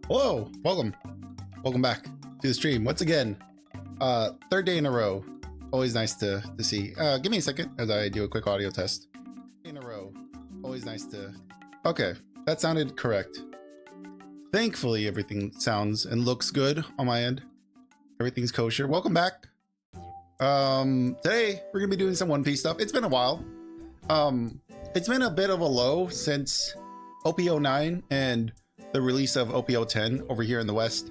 Hello, welcome back to the stream once again. Third day in a row. Always nice to see. Give me a second as I do a quick audio test. In a row. Always nice to. Okay, that sounded correct. Thankfully, everything sounds and looks good on my end. Everything's kosher. Welcome back. Today we're gonna be doing some One Piece stuff. It's been a while. It's been a bit of a low since OP09 and the release of OP10 over here in the West.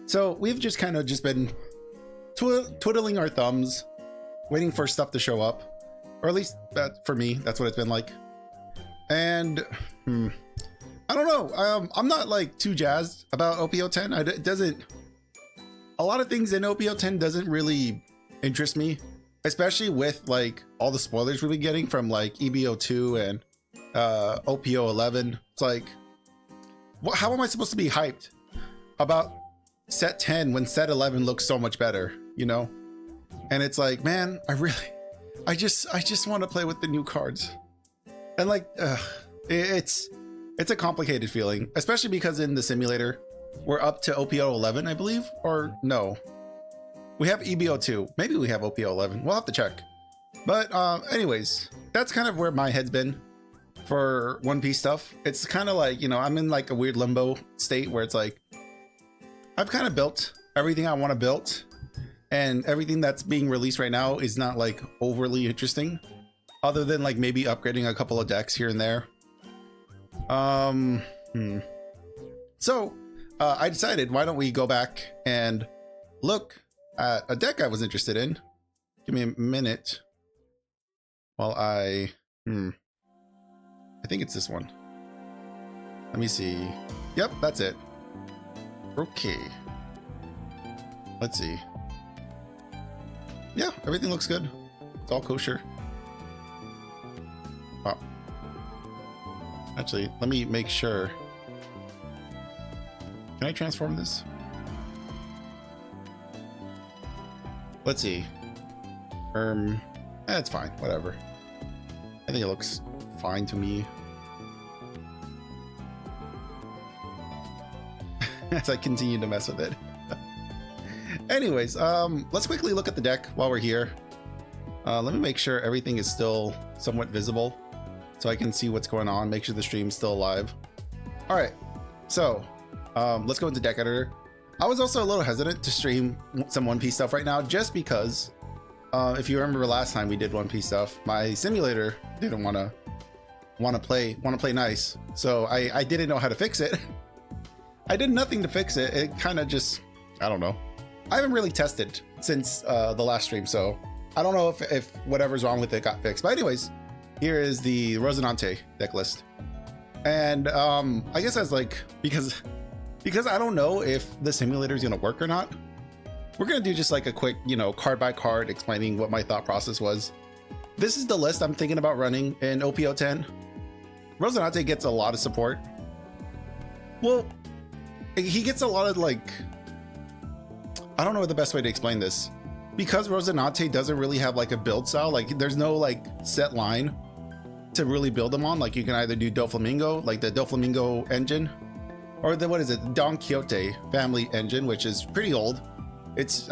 So we've just kind of been twiddling our thumbs, waiting for stuff to show up, or at least that for me, that's what it's been like. And I don't know. I'm not like too jazzed about OP10. It doesn't. A lot of things in OP10 doesn't really interest me, especially with like all the spoilers we've been getting from like EBO2 and OPO11. It's like, how am I supposed to be hyped about set 10 when set 11 looks so much better, you know? And it's like, man, I just want to play with the new cards. And like, it's a complicated feeling, especially because in the simulator, we're up to OPO11, I believe, or no, we have EBO2. Maybe we have OPO11. We'll have to check. But anyways, that's kind of where my head's been for One Piece stuff. It's kind of like, you know, I'm in like a weird limbo state where it's like, I've kind of built everything I want to build, and everything that's being released right now is not like overly interesting, other than like maybe upgrading a couple of decks here and there. So I decided, why don't we go back and look at a deck I was interested in. Give me a minute while I think it's this one. Let me see. Yep, that's it. Okay. Let's see. Yeah, everything looks good. It's all kosher. Oh. Actually, let me make sure. Can I transform this? Let's see. It's fine. Whatever. I think it looks fine to me. As I continue to mess with it. Anyways, let's quickly look at the deck while we're here. Let me make sure everything is still somewhat visible so I can see what's going on, make sure the stream's still alive. All right, so let's go into deck editor. I was also a little hesitant to stream some One Piece stuff right now, just because if you remember last time we did One Piece stuff, my simulator didn't want to play nice, so I didn't know how to fix it. I did nothing to fix it. It kind of just, I don't know. I haven't really tested since the last stream, so I don't know if whatever's wrong with it got fixed. But anyways, here is the Rosinante deck list. And I guess that's like, because I don't know if the simulator is going to work or not, we're going to do just like a quick, you know, card by card explaining what my thought process was. This is the list I'm thinking about running in OPO10. Rosinante gets a lot of support. Well, he gets a lot of like, I don't know the best way to explain this, because Rosinante doesn't really have like a build style. Like there's no like set line to really build them on. Like you can either do Doflamingo, like the Doflamingo engine, or the, what is it, Don Quixote family engine, which is pretty old. It's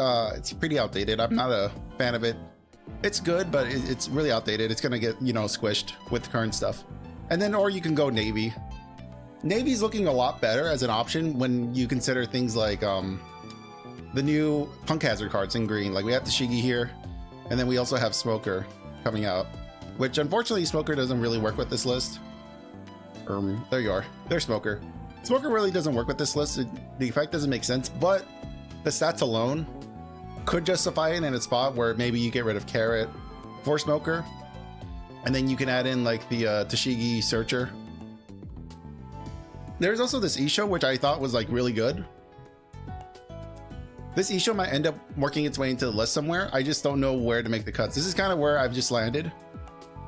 pretty outdated. I'm not a fan of it. It's good, but it's really outdated. It's gonna get, you know, squished with current stuff. And then, or you can go Navy. Navy's looking a lot better as an option when you consider things like the new Punk Hazard cards in green. Like we have Tashigi here, and then we also have Smoker coming out, which unfortunately Smoker doesn't really work with this list. There you are. There's Smoker. Smoker really doesn't work with this list. The effect doesn't make sense, but the stats alone could justify it in a spot where maybe you get rid of Carrot for Smoker, and then you can add in like the Tashigi Searcher. There's also this Isho, which I thought was like really good. This Isho might end up working its way into the list somewhere. I just don't know where to make the cuts. This is kind of where I've just landed.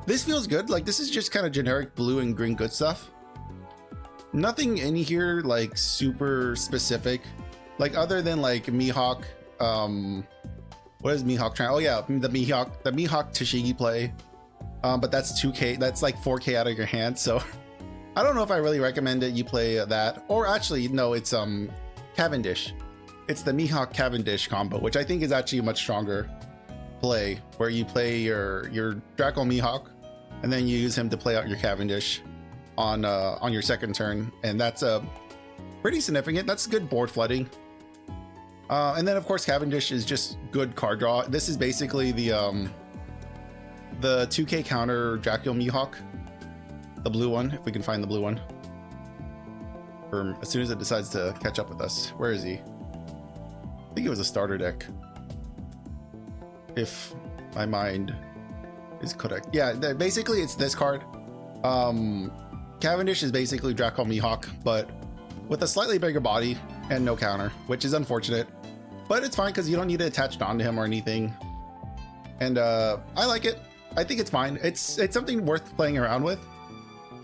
This feels good. Like this is just kind of generic blue and green good stuff. Nothing in here like super specific, like other than like Mihawk. What is Mihawk trying? Oh yeah, the Mihawk Tashigi play. But that's 2K. That's like 4K out of your hand. So I don't know if I really recommend it you play that, or actually no, it's Cavendish. It's the Mihawk Cavendish combo, which I think is actually a much stronger play, where you play your Draco Mihawk and then you use him to play out your Cavendish on your second turn, and that's pretty significant. That's good board flooding. And then of course Cavendish is just good card draw. This is basically the 2K counter Draco Mihawk, the blue one, if we can find the blue one. Or as soon as it decides to catch up with us. Where is he? I think it was a starter deck, if my mind is correct. Yeah, basically it's this card. Cavendish is basically Draco Mihawk, but with a slightly bigger body and no counter, which is unfortunate, but it's fine because you don't need to attach on to him or anything. And I like it. I think it's fine. It's something worth playing around with.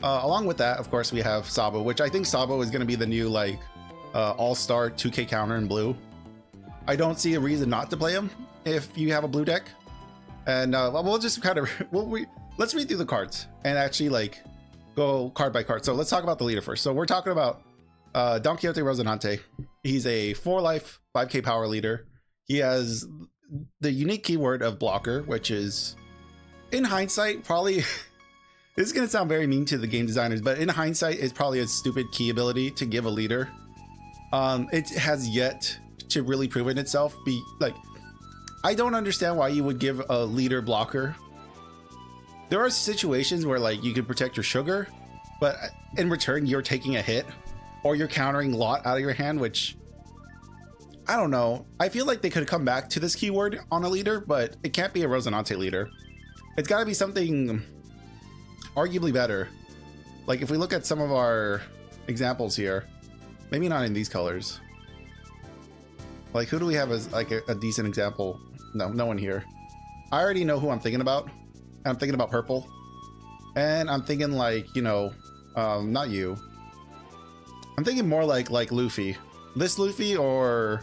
Along with that, of course, we have Sabo, which I think Sabo is going to be the new like all-star 2K counter in blue. I don't see a reason not to play him if you have a blue deck. And we'll just kind of let's read through the cards and actually like go card by card. So let's talk about the leader first. So we're talking about Don Quixote Rosinante. He's a 4-life 5K power leader. He has the unique keyword of blocker, which is, in hindsight, probably this is going to sound very mean to the game designers, but in hindsight, it's probably a stupid key ability to give a leader. It has yet to really prove it itself. I don't understand why you would give a leader blocker. There are situations where like you can protect your sugar, but in return you're taking a hit, or you're countering lot out of your hand, which I don't know. I feel like they could come back to this keyword on a leader, but it can't be a Rosinante leader. It's got to be something arguably better. Like if we look at some of our examples here, maybe not in these colors. Like who do we have as like a decent example? No one here. I already know who I'm thinking about. I'm thinking about purple, and I'm thinking like, you know, not you. I'm thinking more like Luffy. This Luffy, or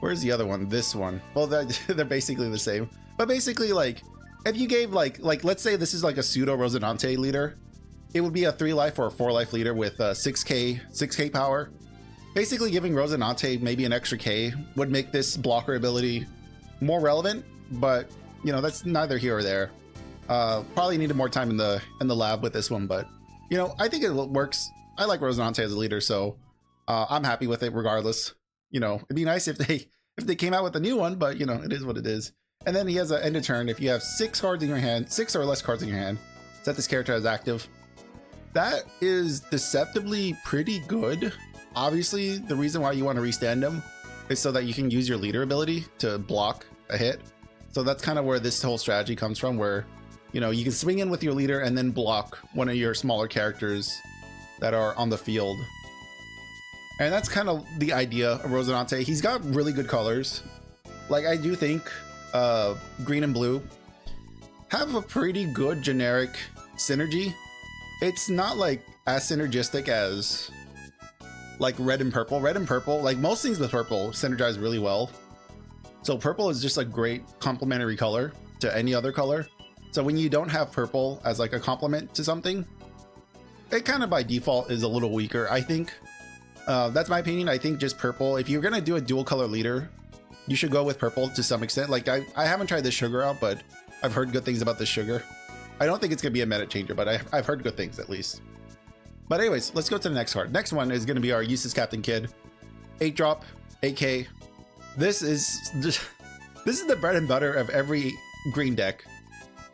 where's the other one? This one. Well, they're basically the same. But basically, like if you gave like let's say this is like a pseudo Rosinante leader, it would be a 3-life or a 4-life leader with 6k power. Basically giving Rosinante maybe an extra K would make this blocker ability more relevant, but you know, that's neither here or there. Probably needed more time in the lab with this one, but you know, I think it works. I like Rosinante as a leader, so I'm happy with it regardless. You know, it'd be nice if they came out with a new one, but you know, it is what it is. And then he has an end of turn. If you have 6 cards in your hand, 6 or less cards in your hand, set this character as active. That is deceptively pretty good. Obviously, the reason why you want to restand him is so that you can use your leader ability to block a hit. So that's kind of where this whole strategy comes from, where you know, you can swing in with your leader and then block one of your smaller characters that are on the field. And that's kind of the idea of Rosinante. He's got really good colors. Like I do think green and blue have a pretty good generic synergy. It's not like as synergistic as like red and purple. Red and purple, like most things with purple, synergize really well. So purple is just a great complementary color to any other color. So when you don't have purple as like a complement to something, it kind of by default is a little weaker, I think. That's my opinion. I think just purple, if you're gonna do a dual color leader, you should go with purple to some extent. Like I haven't tried this sugar out, but I've heard good things about this sugar. I don't think it's gonna be a meta changer, but I've heard good things at least. But anyways, let's go to the next card. Next one is gonna be our Useless Captain Kid. 8-drop, 8K. This is the bread and butter of every green deck.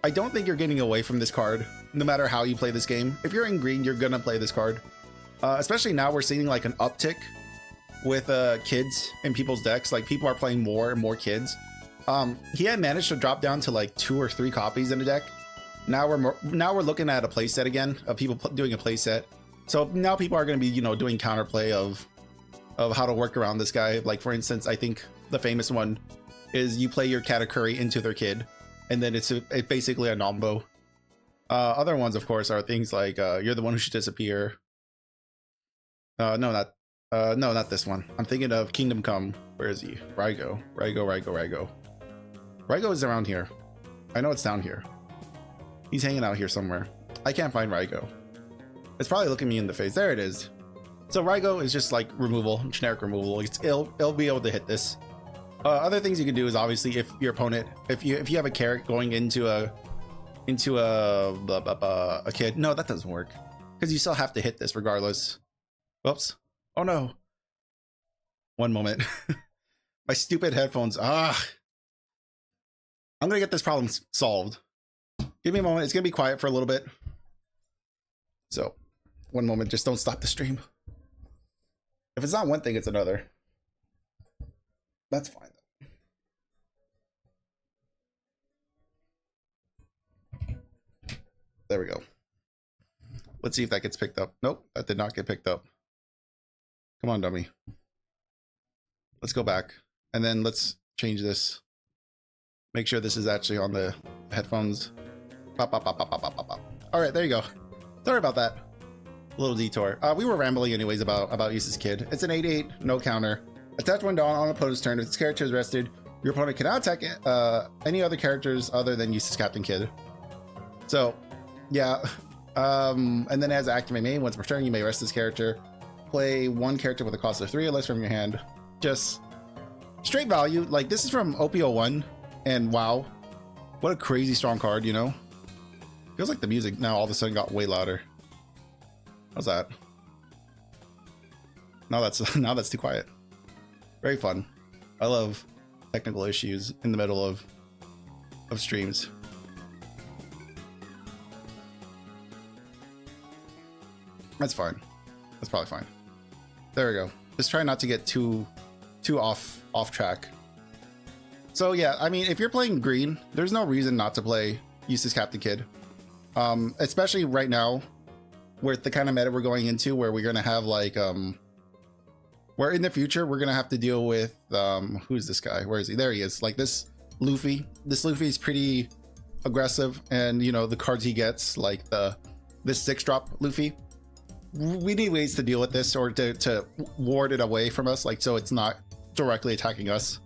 I don't think you're getting away from this card, no matter how you play this game. If you're in green, you're gonna play this card. Especially now we're seeing like an uptick with kids in people's decks. Like people are playing more and more kids. He had managed to drop down to like 2 or 3 copies in the deck. Now we're looking at a playset again of people doing a playset. So now people are going to be, you know, doing counterplay of how to work around this guy. Like for instance, I think the famous one is you play your Katakuri into their kid, and then it's basically a nombo. Other ones, of course, are things like you're the one who should disappear. No, not this one. I'm thinking of Kingdom Come. Where is he? Raigo. Raigo is around here. I know it's down here. He's hanging out here somewhere. I can't find Raigo. It's probably looking me in the face. There it is. So Rygo is just like removal, generic removal. It'll be able to hit this. Other things you can do is obviously if your opponent, if you have a carrot going into a kid. No, that doesn't work because you still have to hit this regardless. Whoops. Oh no. One moment. My stupid headphones. I'm gonna get this problem solved. Give me a moment. It's gonna be quiet for a little bit. So, one moment. Just don't stop the stream. If it's not one thing, it's another. That's fine though. There we go. Let's see if that gets picked up. Nope, that did not get picked up. Come on, dummy. Let's go back. And then let's change this. Make sure this is actually on the headphones. Pop, pop, pop, pop, pop, pop, pop. All right, there you go. Sorry about that. A little detour. We were rambling anyways about Use's Kid. It's an 8/8, no counter. Attach one down on opponent's turn. If this character is rested, your opponent cannot attack any other characters other than Use's Captain Kid. So, yeah. And then as activate main, once per turn, you may rest this character. Play one character with a cost of 3 or less from your hand. Just straight value. Like, this is from OP01, and wow, what a crazy strong card, you know? Feels like the music now all of a sudden got way louder. How's that? Now that's too quiet. Very fun. I love technical issues in the middle of streams. That's fine. That's probably fine. There we go. Just try not to get too off track. So yeah, I mean, if you're playing green, there's no reason not to play Use's Captain Kid. Especially right now, with the kind of meta we're going into, where we're gonna have like where in the future we're gonna have to deal with who's this guy? Where is he? There he is. Like this Luffy. This Luffy is pretty aggressive, and you know the cards he gets, like this 6-drop Luffy. We need ways to deal with this, or to ward it away from us, like so it's not directly attacking us.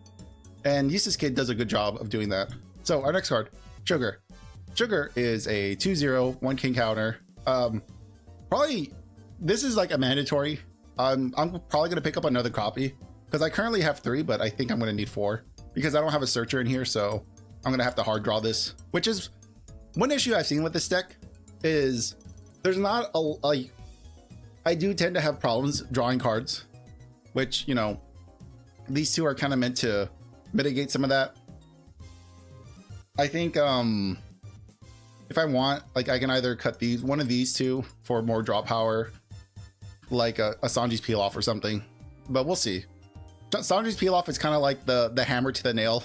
And Use's Kid does a good job of doing that. So our next card, Sugar. Sugar is a 2/0 1 king counter. Probably this is like a mandatory. I'm probably gonna pick up another copy because I currently have 3, but I think I'm gonna need 4 because I don't have a searcher in here, so I'm gonna have to hard draw this. Which is one issue I've seen with this deck is there's not a like. I do tend to have problems drawing cards, which, you know, these two are kind of meant to mitigate some of that. I think if I want, like, I can either cut one of these two for more draw power, like a Sanji's Peel Off or something, but we'll see. Sanji's Peel Off is kind of like the hammer to the nail,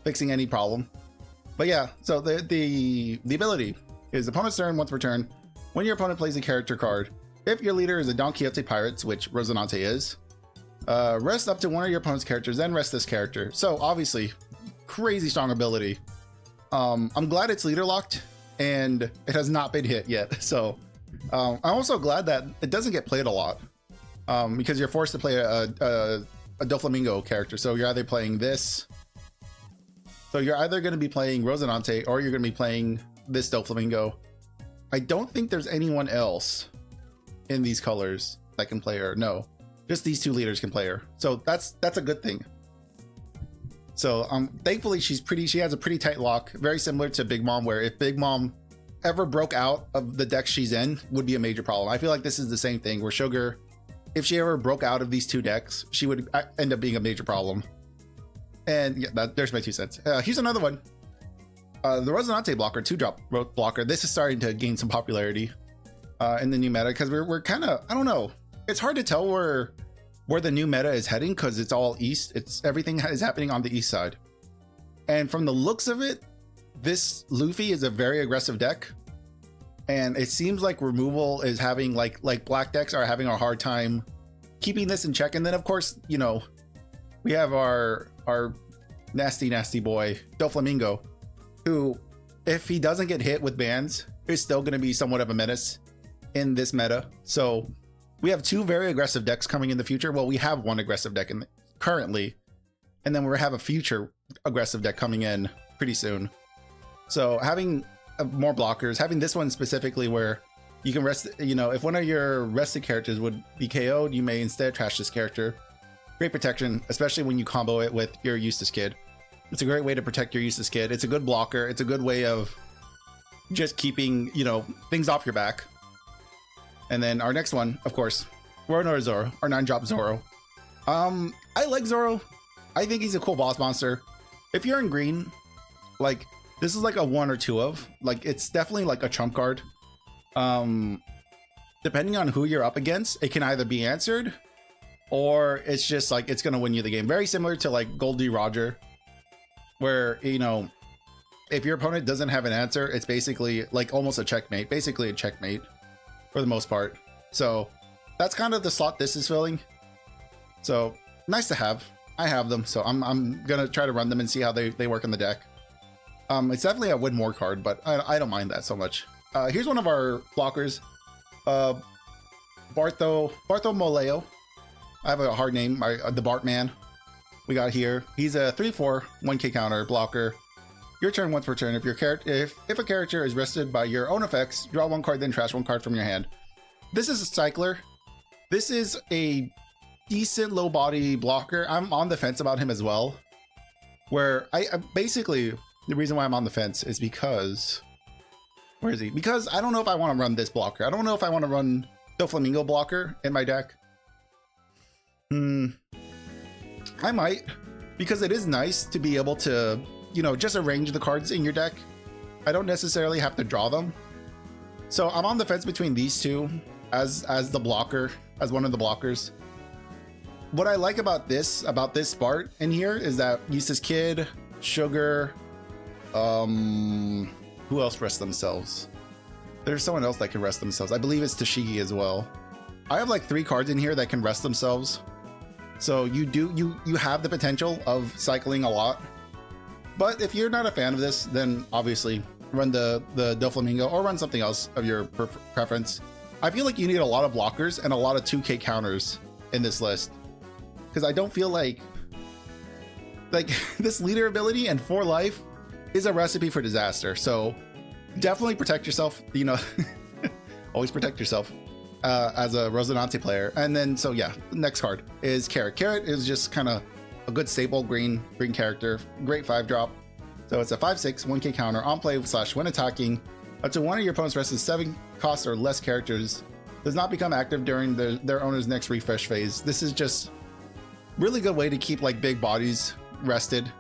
fixing any problem. But yeah, so the ability is opponent's turn, once per turn. When your opponent plays a character card, if your leader is a Don Quixote Pirates, which Rosinante is, rest up to one of your opponent's characters, then rest this character. So obviously, crazy strong ability. I'm glad it's leader locked and it has not been hit yet. So I'm also glad that it doesn't get played a lot because you're forced to play a Doflamingo character. So you're either playing this. So you're either going to be playing Rosinante or you're going to be playing this Doflamingo. I don't think there's anyone else in these colors that can play her. No, just these two leaders can play her. So that's a good thing. So thankfully she has a pretty tight lock, very similar to Big Mom, where if Big Mom ever broke out of the deck she's in, would be a major problem. I feel like this is the same thing, where Sugar, if she ever broke out of these two decks, she would end up being a major problem. And yeah, there's my 2 cents. Here's another one. The Rosinante blocker, 2-drop blocker. This is starting to gain some popularity in the new meta, because we're kind of, I don't know, it's hard to tell where the new meta is heading, because it's all east. Everything is happening on the east side, and from the looks of it, this Luffy is a very aggressive deck, and it seems like removal is having like black decks are having a hard time keeping this in check. And then of course, you know, we have our nasty boy Doflamingo, who, if he doesn't get hit with bans, is still going to be somewhat of a menace in this meta. So we have 2 very aggressive decks coming in the future. Well, we have 1 aggressive deck currently, and then we'll have a future aggressive deck coming in pretty soon. So having more blockers, having this one specifically where You can rest, you know, if one of your rested characters would be KO'd, you may instead trash this character. Great protection, especially when you combo it with your Eustace Kid. It's a great way to protect your Eustace Kid. It's a good blocker. It's a good way of just keeping, you know, things off your back. And then our next one, of course, Roronoa Zoro, our 9-drop Zoro. I like Zoro. I think he's a cool boss monster. If you're in green, like, this is like a 1 or 2 of. Like, it's definitely like a trump card. Depending on who you're up against, it can either be answered, or it's just like, it's going to win you the game. Very similar to like Goldie Roger, where, you know, if your opponent doesn't have an answer, it's basically like almost a checkmate, basically a checkmate for the most part. So that's kind of the slot this is filling. So nice to have. I have them, so I'm gonna try to run them and see how they work in the deck. It's definitely a win more card, but I don't mind that so much. Here's one of our blockers, Bartholomeo. I have a hard name, the Bartman. We got here. He's a 3/4 1k counter blocker. Your turn once per turn. If a character is rested by your own effects, draw 1 card, then trash 1 card from your hand. This is a cycler. This is a decent low body blocker. I'm on the fence about him as well. Where I basically, the reason why I'm on the fence is because, where is he? Because I don't know if I want to run this blocker. I don't know if I want to run Doflamingo blocker in my deck. I might, because it is nice to be able to, you know, just arrange the cards in your deck. I don't necessarily have to draw them. So I'm on the fence between these two as the blocker, as one of the blockers. What I like about this Bart in here is that Eustace Kid, Sugar, who else rests themselves? There's someone else that can rest themselves. I believe it's Tashigi as well. I have like 3 cards in here that can rest themselves. So you have the potential of cycling a lot. But if you're not a fan of this, then obviously run the Doflamingo or run something else of your preference. I feel like you need a lot of blockers and a lot of 2k counters in this list, because I don't feel like this leader ability and 4 life is a recipe for disaster. So definitely protect yourself, you know, always protect yourself as a Rosinante player. And then, so yeah, the next card is Carrot. Carrot is just kind of a good staple green character, great 5-drop. So it's a 5/6 1k counter on play / when attacking. Up to one of your opponent's rested 7 cost or less characters does not become active during their owner's next refresh phase. This is just really good way to keep like big bodies rested.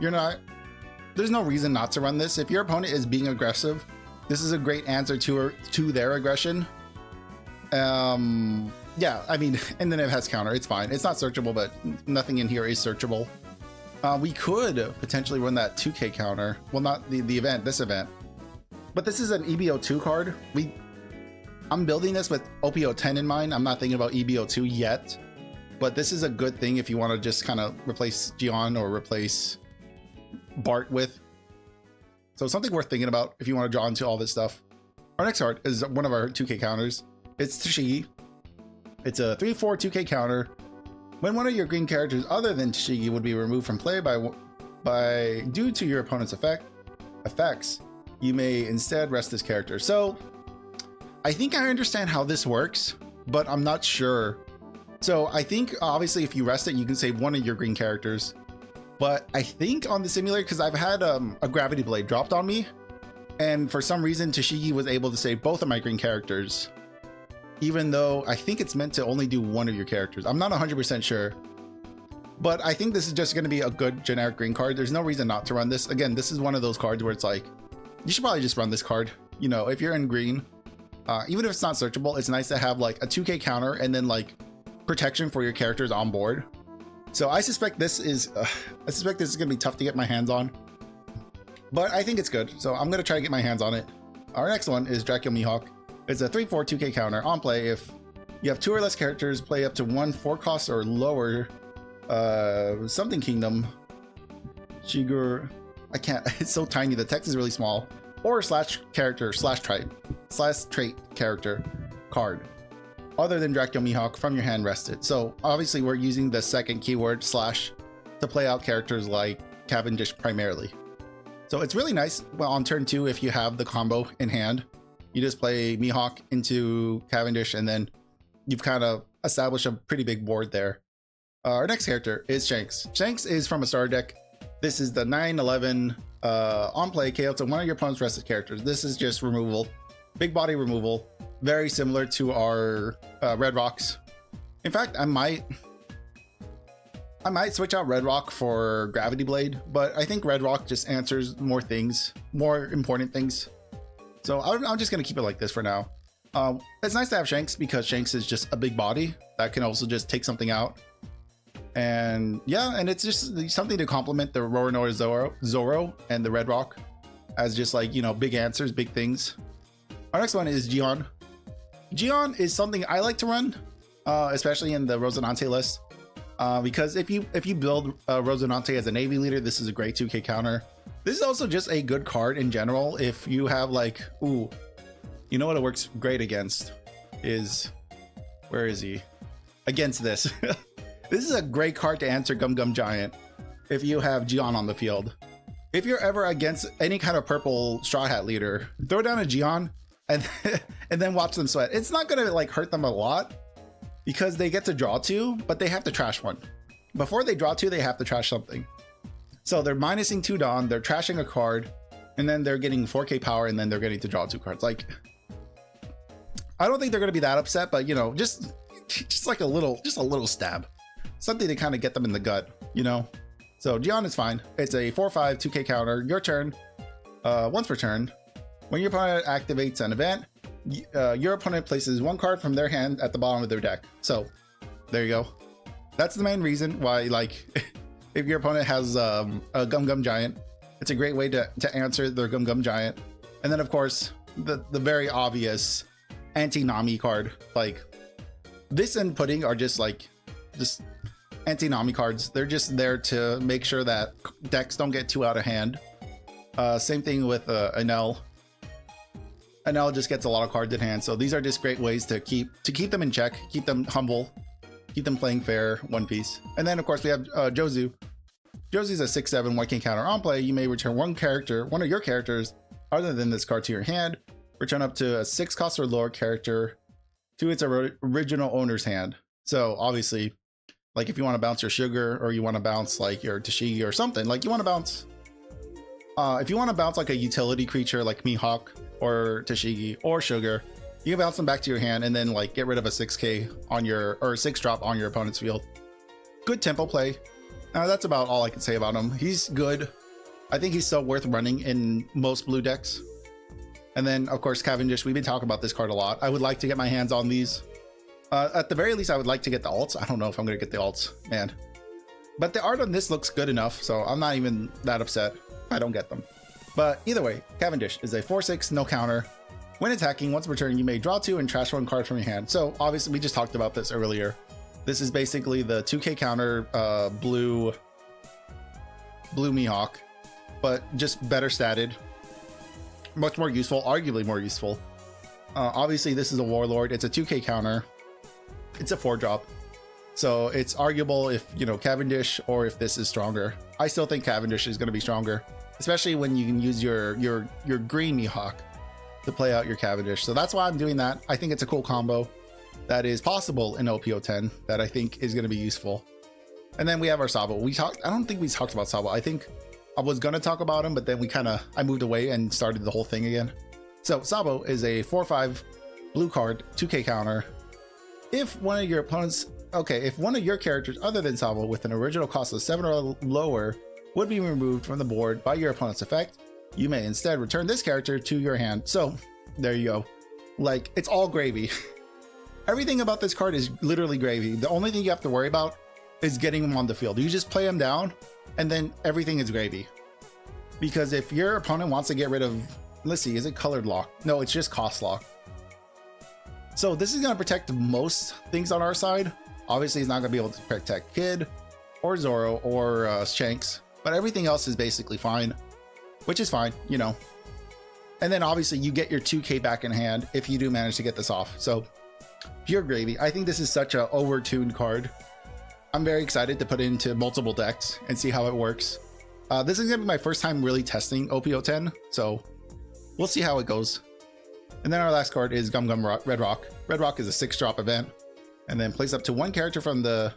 There's no reason not to run this. If your opponent is being aggressive, this is a great answer to their aggression. Yeah, I mean, and then it has counter. It's fine. It's not searchable, but nothing in here is searchable. We could potentially run that 2k counter. Well, not this event. But this is an EBO2 card. I'm building this with OPO10 in mind. I'm not thinking about EBO2 yet. But this is a good thing if you want to just kind of replace Gion or replace Bart with. So something worth thinking about if you want to draw into all this stuff. Our next card is one of our 2k counters. It's Tashigi. It's a 3/4 2k counter. When one of your green characters other than Tashigi would be removed from play due to your opponent's effects, you may instead rest this character. So I think I understand how this works, but I'm not sure. So I think obviously if you rest it, you can save one of your green characters. But I think on the simulator, because I've had a gravity blade dropped on me, and for some reason Tashigi was able to save both of my green characters, even though I think it's meant to only do one of your characters. I'm not 100% sure, but I think this is just going to be a good generic green card. There's no reason not to run this. Again, this is one of those cards where it's like, you should probably just run this card. You know, if you're in green, even if it's not searchable, it's nice to have like a 2k counter and then like protection for your characters on board. So I suspect this is going to be tough to get my hands on, but I think it's good. So I'm going to try to get my hands on it. Our next one is Dracula Mihawk. It's a 3/4 2k counter on play. If you have 2 or less characters, play up to 1 4 cost or lower something kingdom. Shigur, I can't, it's so tiny, the text is really small. Or /trait character card other than Dracula Mihawk from your hand rested. So obviously we're using the second keyword / to play out characters like Cavendish primarily. So it's really nice on turn 2 if you have the combo in hand. You just play Mihawk into Cavendish, and then you've kind of established a pretty big board there. Our next character is Shanks. Shanks is from a starter deck. This is the 9/11 on play KO to one of your opponent's rested characters. This is just removal, big body removal, very similar to our Red Rocks. In fact, I might switch out Red Rock for Gravity Blade, but I think Red Rock just answers more things, more important things. So I'm just gonna keep it like this for now. It's nice to have Shanks because Shanks is just a big body that can also just take something out. And yeah, and it's just something to complement the Roronoa Zoro and the Red Rock as just like, you know, big answers, big things. Our next one is Gion. Gion is something I like to run, especially in the Rosinante list, because if you build Rosinante as a Navy leader, this is a great 2K counter. This is also just a good card in general. If you have like, ooh, you know what it works great against is, where is he? Against this. This is a great card to answer Gum Gum Giant if you have Gion on the field. If you're ever against any kind of purple Straw Hat leader, throw down a Gion and then watch them sweat. It's not gonna like hurt them a lot because they get to draw 2, but they have to trash 1. Before they draw 2, they have to trash something. So they're minusing 2 Dawn, they're trashing a card, and then they're getting 4K power, and then they're getting to draw 2 cards. Like, I don't think they're gonna be that upset, but you know, just like a little stab. Something to kind of get them in the gut, you know? So Gion is fine. It's a 4/5 2K counter. Your turn, once per turn. When your opponent activates an event, your opponent places 1 card from their hand at the bottom of their deck. So there you go. That's the main reason why, like, if your opponent has a Gum Gum Giant, it's a great way to answer their Gum Gum Giant. And then of course, the very obvious anti-Nami card. Like, this and Pudding are just anti-Nami cards. They're just there to make sure that decks don't get too out of hand. Same thing with Enel. Enel just gets a lot of cards in hand, so these are just great ways to keep them in check, keep them humble, keep them playing fair, one piece. And then of course we have Jozu. Jozu's a 6/7 1K counter. On play, you may return one of your characters other than this card to your hand. Return up to a 6 cost or lower character to its original owner's hand. So obviously, like if you want to bounce your Sugar, or you want to bounce like your Tashigi or something, like you want to bounce, if you want to bounce like a utility creature like Mihawk or Tashigi or Sugar, you can bounce them back to your hand and then like get rid of a 6K on your, or 6 drop on your opponent's field. Good tempo play. That's about all I can say about him. He's good. I think he's still worth running in most blue decks. And then of course Cavendish, we've been talking about this card a lot. I would like to get my hands on these. At the very least, I would like to get the alts. I don't know if I'm gonna get the alts, man. But the art on this looks good enough, so I'm not even that upset if I don't get them. But either way, Cavendish is a 4/6 no counter. When attacking, once per turn, you may draw 2 and trash 1 card from your hand. So obviously, we just talked about this earlier. This is basically the 2K counter blue Mihawk, but just better statted, much more useful, arguably more useful. Obviously, this is a Warlord. It's a 2K counter. It's a 4-drop, so it's arguable if, you know, Cavendish or if this is stronger. I still think Cavendish is going to be stronger, especially when you can use your green Mihawk to play out your Cavendish. So that's why I'm doing that. I think it's a cool combo that is possible in OPO10 that I think is going to be useful. And then we have our Sabo. I don't think we talked about Sabo. I think I was going to talk about him, but then I moved away and started the whole thing again. So Sabo is a 4/5 blue card, 2K counter. If one of your characters other than Sabo with an original cost of 7 or lower would be removed from the board by your opponent's effect, you may instead return this character to your hand. So there you go. Like, it's all gravy. Everything about this card is literally gravy. The only thing you have to worry about is getting him on the field. You just play him down and then everything is gravy. Because if your opponent wants to get rid of, let's see, is it colored lock? No, it's just cost lock. So this is going to protect most things on our side. Obviously, he's not going to be able to protect Kid or Zoro or Shanks, but everything else is basically fine, which is fine, you know. And then obviously you get your 2K back in hand if you do manage to get this off. So pure gravy. I think this is such a overtuned card. I'm very excited to put it into multiple decks and see how it works. This is going to be my first time really testing OPO10, so we'll see how it goes. And then our last card is Gum Gum Red Rock. Red Rock is a 6-drop event. And then place up to one character from the...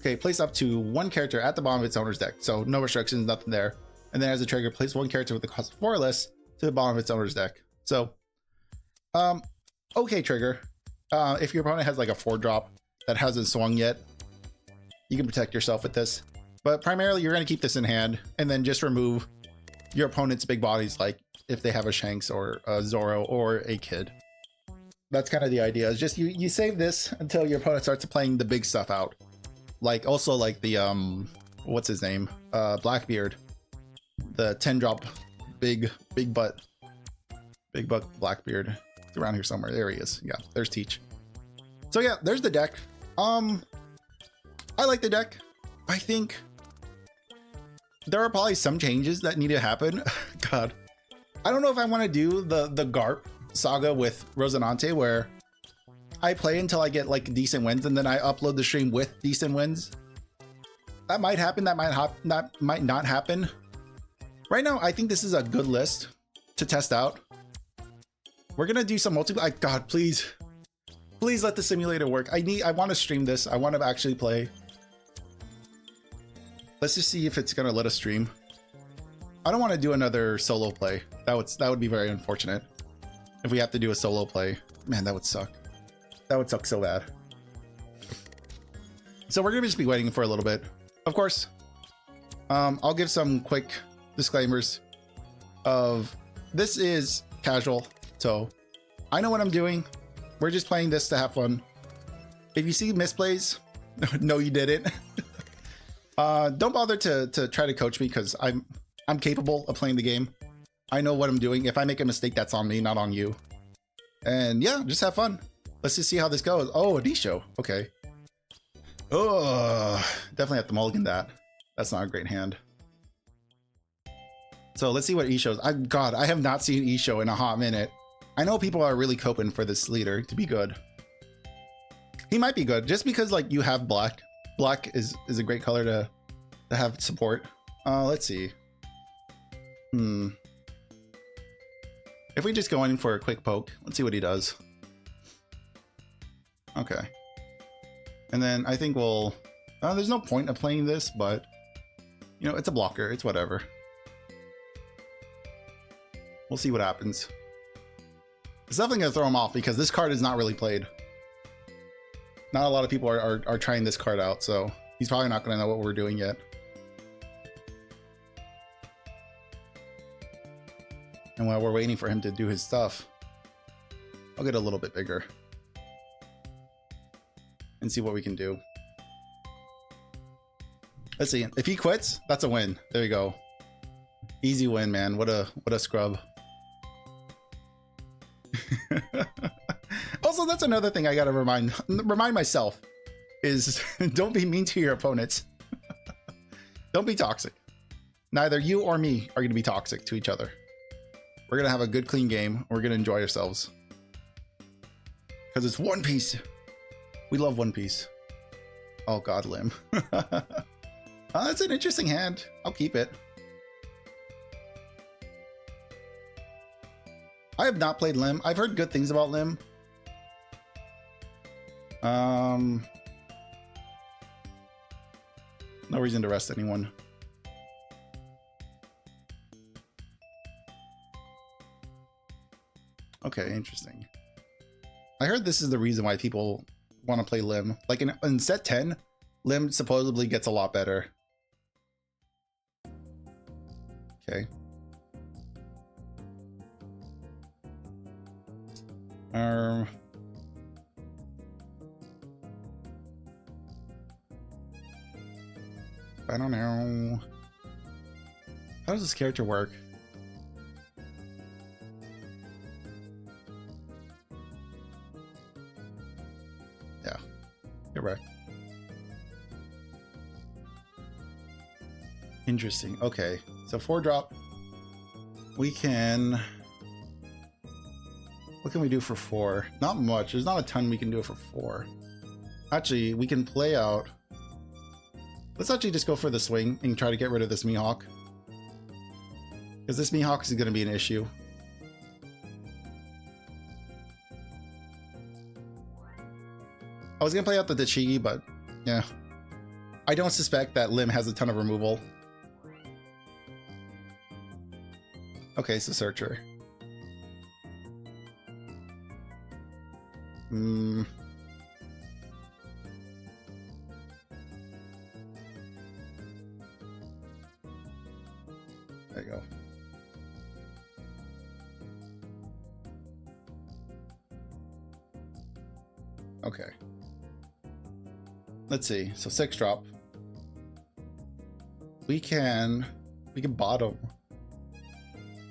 Okay, place up to one character at the bottom of its owner's deck. So no restrictions, nothing there. And then as a trigger, place one character with the cost of 4 or less to the bottom of its owner's deck. So, okay trigger. If your opponent has like a 4-drop that hasn't swung yet, you can protect yourself with this. But primarily, you're going to keep this in hand and then just remove your opponent's big bodies, like if they have a Shanks or a Zoro or a Kid. That's kind of the idea. It's just you save this until your opponent starts playing the big stuff out. Like also like the what's his name? Blackbeard. The 10-drop big butt Blackbeard. It's around here somewhere. There he is. Yeah, there's Teach. So yeah, there's the deck. I like the deck. I think there are probably some changes that need to happen. God, I don't know if I want to do the Garp saga with Rosinante where I play until I get like decent wins and then I upload the stream with decent wins. That might happen. That might not happen. Right now, I think this is a good list to test out. We're gonna do some multiplayer. God, please let the simulator work. I want to stream this. I want to actually play. Let's just see if it's gonna let us stream. I don't want to do another solo play. That would be very unfortunate. If we have to do a solo play, man, that would suck. That would suck so bad. So we're gonna just be waiting for a little bit. Of course, I'll give some quick disclaimers of this is casual, so I know what I'm doing. We're just playing this to have fun. If you see misplays, no, you didn't. Don't bother to try to coach me because I'm capable of playing the game. I know what I'm doing. If I make a mistake, that's on me, not on you. And yeah, just have fun. Let's just see how this goes. Oh, a D-show. Okay. Oh, definitely have to mulligan that. That's not a great hand. So let's see what E shows. God, I have not seen E show in a hot minute. I know people are really coping for this leader to be good. He might be good just because like you have black. Black is a great color to have support. Let's see. If we just go in for a quick poke, let's see what he does. Okay. And then I think we'll... there's no point of playing this, but... You know, it's a blocker. It's whatever. We'll see what happens. It's definitely going to throw him off because this card is not really played. Not a lot of people are trying this card out, so he's probably not going to know what we're doing yet. And while we're waiting for him to do his stuff, I'll get a little bit bigger and see what we can do. Let's see. If he quits, that's a win. There you go. Easy win, man. What a scrub. Also, that's another thing I gotta remind myself is don't be mean to your opponents. Don't be toxic. Neither you or me are gonna be toxic to each other. We're gonna have a good, clean game. We're gonna enjoy ourselves. Because it's One Piece. We love One Piece. Oh God, Lim. That's an interesting hand. I'll keep it. I have not played Lim. I've heard good things about Lim. No reason to rest anyone. Okay, interesting. I heard this is the reason why people want to play Lim. Like in set 10, Lim supposedly gets a lot better. Okay. I don't know. How does this character work? Yeah, correct. Interesting. Okay, so 4-drop. We can... What can we do for 4? Not much. There's not a ton we can do for 4. Actually, we can play out... Let's actually just go for the swing and try to get rid of this Mihawk. Because this Mihawk is going to be an issue. I was gonna play out the Dachigi, but yeah. I don't suspect that Lim has a ton of removal. Okay, so Searcher. There you go. Okay. Let's see. So 6 drop. We can bottom.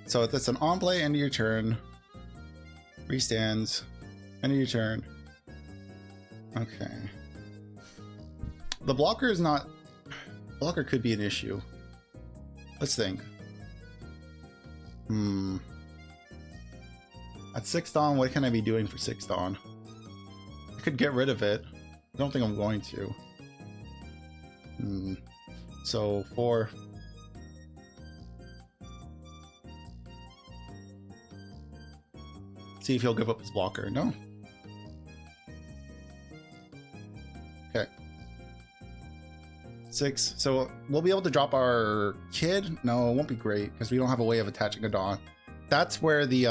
So if it's an on play, end of your turn. Restands. End of your turn. Okay. The blocker is not... Blocker could be an issue. Let's think. At 6 Dawn, what can I be doing for 6 Dawn? I could get rid of it. I don't think I'm going to. So 4. See if he'll give up his blocker. No. Okay. 6. So we'll be able to drop our kid. No, it won't be great because we don't have a way of attaching a Dawn. That's where the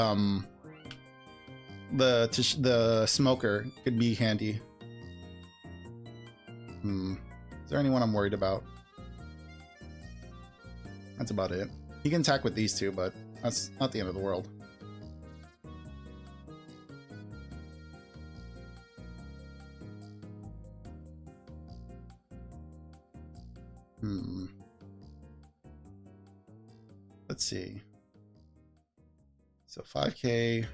smoker could be handy. Is there anyone I'm worried about? That's about it. He can attack with these two, but that's not the end of the world. Let's see. So 5K.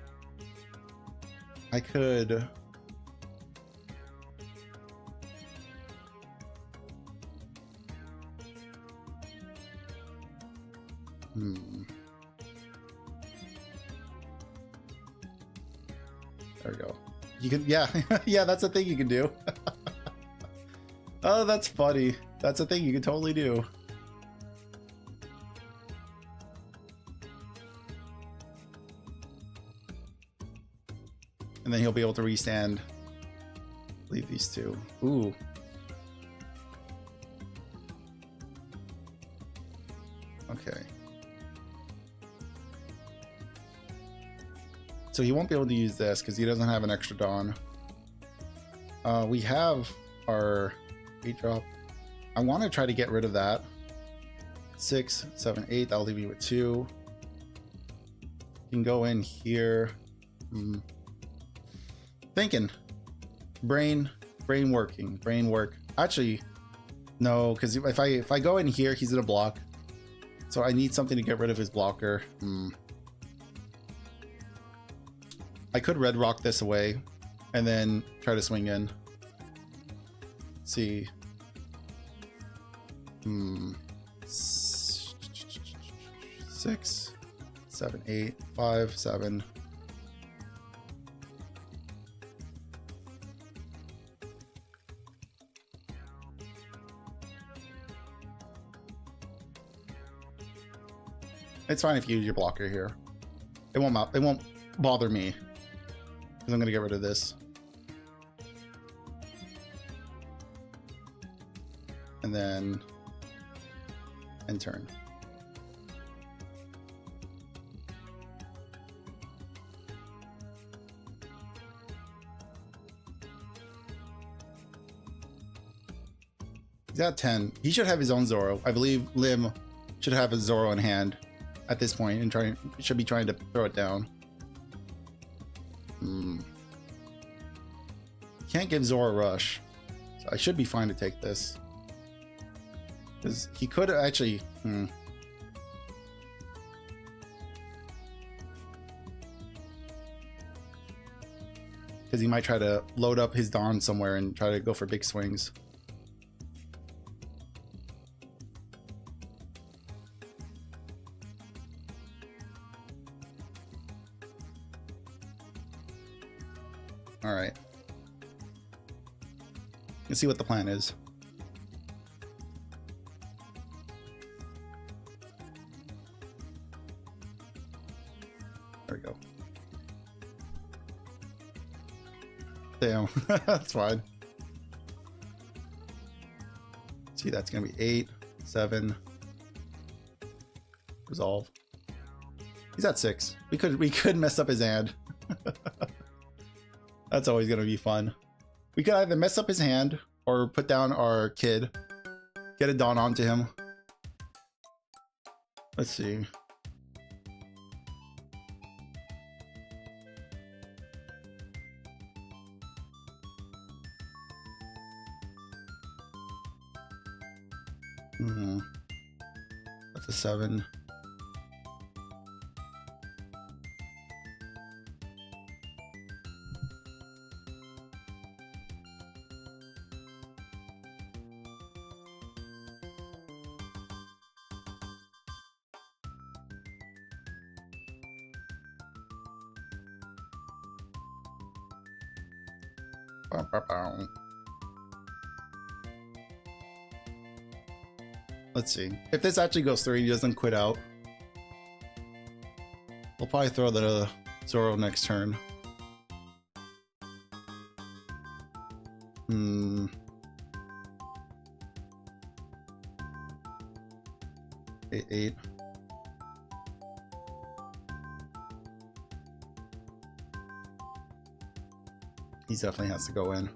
I could... There we go. You can, yeah, yeah, that's a thing you can do. Oh, that's funny. That's a thing you can totally do. And then he'll be able to restand. Leave these two. Ooh. Okay. So he won't be able to use this because he doesn't have an extra Dawn. We have our 8 drop. I want to try to get rid of that. 6, 7, 8. That'll leave me with 2. You can go in here. Thinking. Brain work. Actually, no, because if I go in here, he's gonna block. So I need something to get rid of his blocker. I could red rock this away and then try to swing in. See. 6, 7, 8, 5, 7. It's fine if you use your blocker here. It won't bother me because I'm gonna get rid of this. And then end turn. He's at 10. He should have his own Zoro. I believe Lim should have his Zoro in hand at this point and should be trying to throw it down. Can't give Zoro a rush. So I should be fine to take this. Because he could actually... Because he might try to load up his Dawn somewhere and try to go for big swings. All right. Let's see what the plan is. There we go. Damn, that's fine. See, that's gonna be 8, 7. Resolve. He's at 6. We could mess up his hand. That's always gonna be fun. We could either mess up his hand or put down our kid. Get a Dawn onto him. Let's see. That's a 7. Bow, bow, bow. Let's see. If this actually goes through, he doesn't quit out. We'll probably throw the Zoro next turn. 8, 8. He definitely has to go in.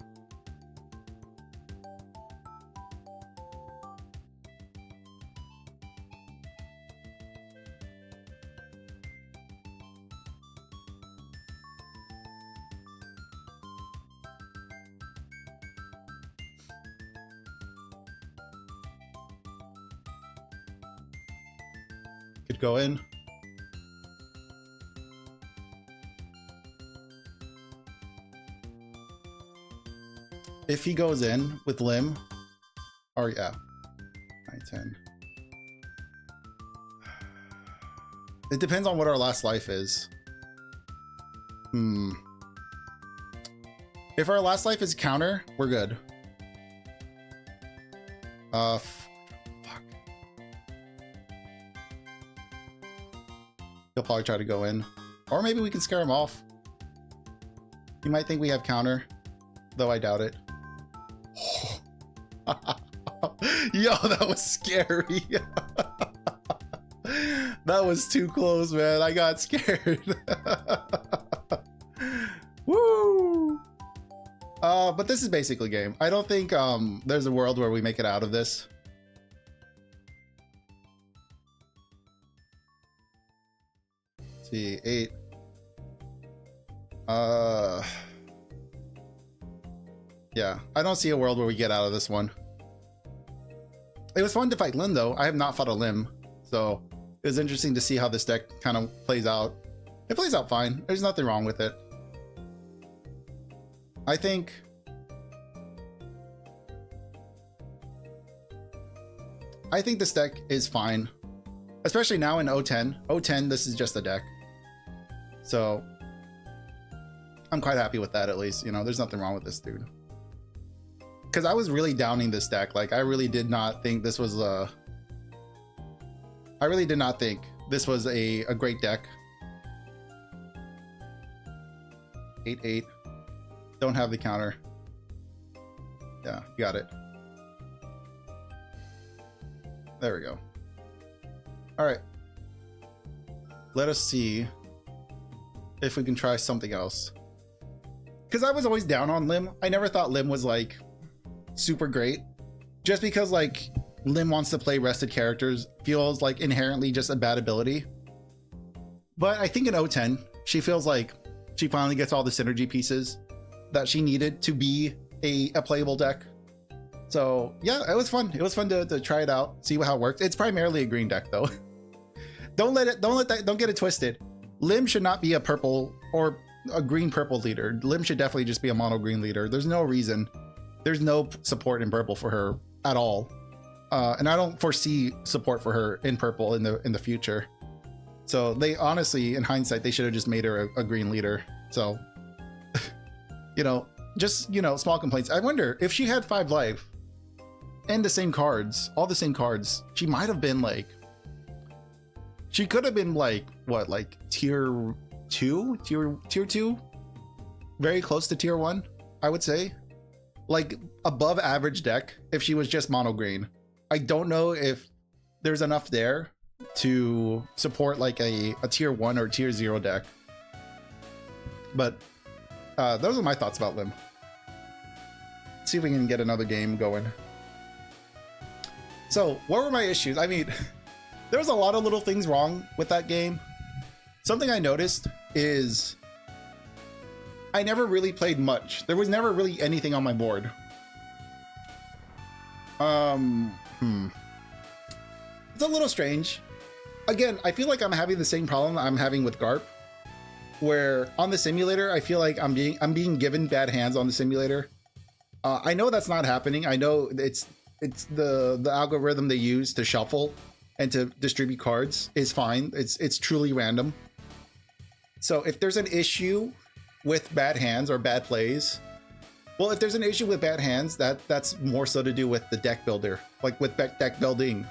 Could go in. If he goes in with Lim, or yeah, 9, 10. It depends on what our last life is. If our last life is counter, we're good. Fuck. He'll probably try to go in. Or maybe we can scare him off. He might think we have counter, though I doubt it. Yo, that was scary. That was too close, man. I got scared. Woo! But this is basically game. I don't think there's a world where we make it out of this. Let's see, 8. Yeah, I don't see a world where we get out of this one. It was fun to fight Lim, though. I have not fought a Lim, so it was interesting to see how this deck kind of plays out. It plays out fine. There's nothing wrong with it. I think this deck is fine, especially now in O10. O10, this is just a deck, so I'm quite happy with that. At least, you know, there's nothing wrong with this dude. Because I was really downing this deck. Like, I really did not think this was a great deck. 8, 8. Don't have the counter. Yeah, got it. There we go. All right. Let us see if we can try something else. Because I was always down on Lim. I never thought Lim was like super great. Just because like Lim wants to play rested characters feels like inherently just a bad ability. But I think in O10, she feels like she finally gets all the synergy pieces that she needed to be a playable deck. So yeah, it was fun. It was fun to try it out, see how it works. It's primarily a green deck though. Don't get it twisted. Lim should not be a purple or a green purple leader. Lim should definitely just be a mono green leader. There's no reason. There's no support in purple for her at all. And I don't foresee support for her in purple in the future. So they honestly, in hindsight, they should have just made her a green leader. So, you know, just, you know, small complaints. I wonder if she had 5 life and the same cards, all the same cards, she might have been like, she could have been like, what, like tier 2, tier 2, very close to tier 1, I would say. Like above average deck if she was just mono green. I don't know if there's enough there to support like a tier 1 or tier 0 deck. But those are my thoughts about Lim. Let's see if we can get another game going. So what were my issues? I mean, there was a lot of little things wrong with that game. Something I noticed is I never really played much. There was never really anything on my board. It's a little strange. Again, I feel like I'm having the same problem I'm having with Garp, where on the simulator, I feel like I'm being given bad hands on the simulator. I know that's not happening. I know it's the algorithm they use to shuffle and to distribute cards is fine. It's truly random. So if there's an issue with bad hands or bad plays, well, if there's an issue with bad hands, that's more so to do with the deck builder, like with deck building.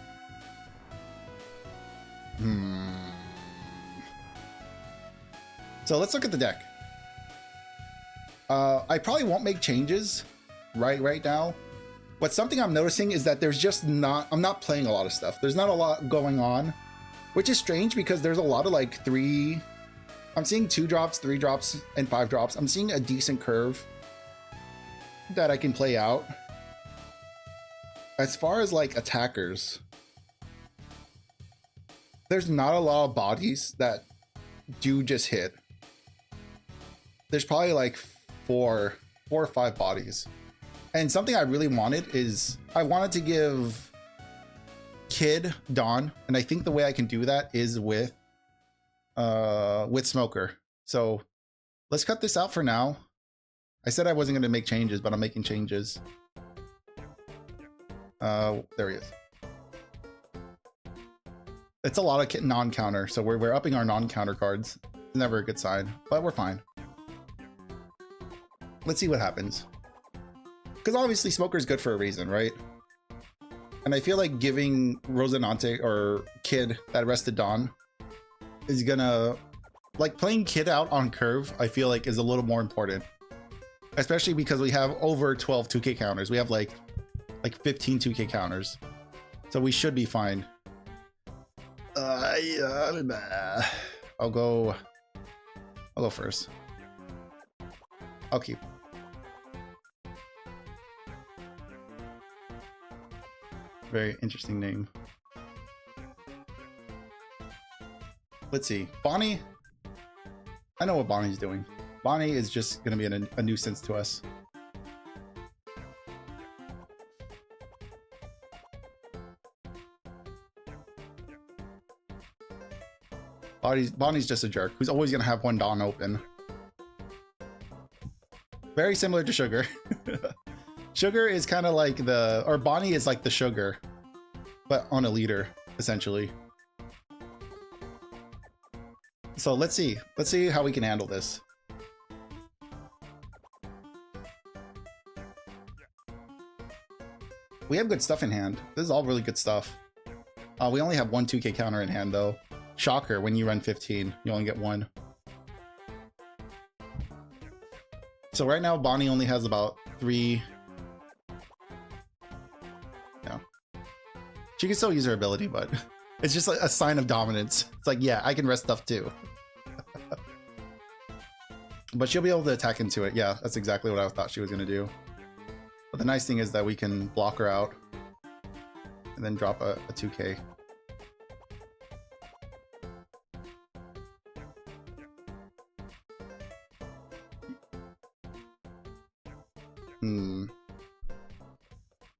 So let's look at the deck. I probably won't make changes right now. But something I'm noticing is that there's just I'm not playing a lot of stuff. There's not a lot going on, which is strange because there's a lot of like I'm seeing 2 drops, 3 drops, and 5 drops. I'm seeing a decent curve that I can play out. As far as like attackers, there's not a lot of bodies that do just hit. There's probably like 4 or 5 bodies. And something I really wanted is I wanted to give Kid Dawn, and I think the way I can do that is with Smoker. So let's cut this out for now. I said I wasn't going to make changes, but I'm making changes. There he is. It's a lot of non-counter, so we're upping our non-counter cards. It's never a good sign, but we're fine. Let's see what happens. Because obviously Smoker is good for a reason, right? And I feel like giving Rosinante or Kid that Rested Dawn is gonna, like, playing Kid out on curve, I feel like is a little more important. Especially because we have over 12 2K counters. We have like 15 2K counters. So we should be fine. I'll go first. I'll keep. Very interesting name. Let's see. Bonnie. I know what Bonnie's doing. Bonnie is just going to be a nuisance to us. Bonnie's just a jerk who's always going to have one Dawn open. Very similar to Sugar. Sugar is kind of like or Bonnie is like the Sugar, but on a leader, essentially. So let's see how we can handle this. We have good stuff in hand. This is all really good stuff. We only have one 2K counter in hand though. Shocker, when you run 15, you only get 1. So right now, Bonnie only has about 3. No. She can still use her ability, but it's just like a sign of dominance. It's like, yeah, I can rest stuff too. But she'll be able to attack into it. Yeah, that's exactly what I thought she was going to do. But the nice thing is that we can block her out and then drop a 2K.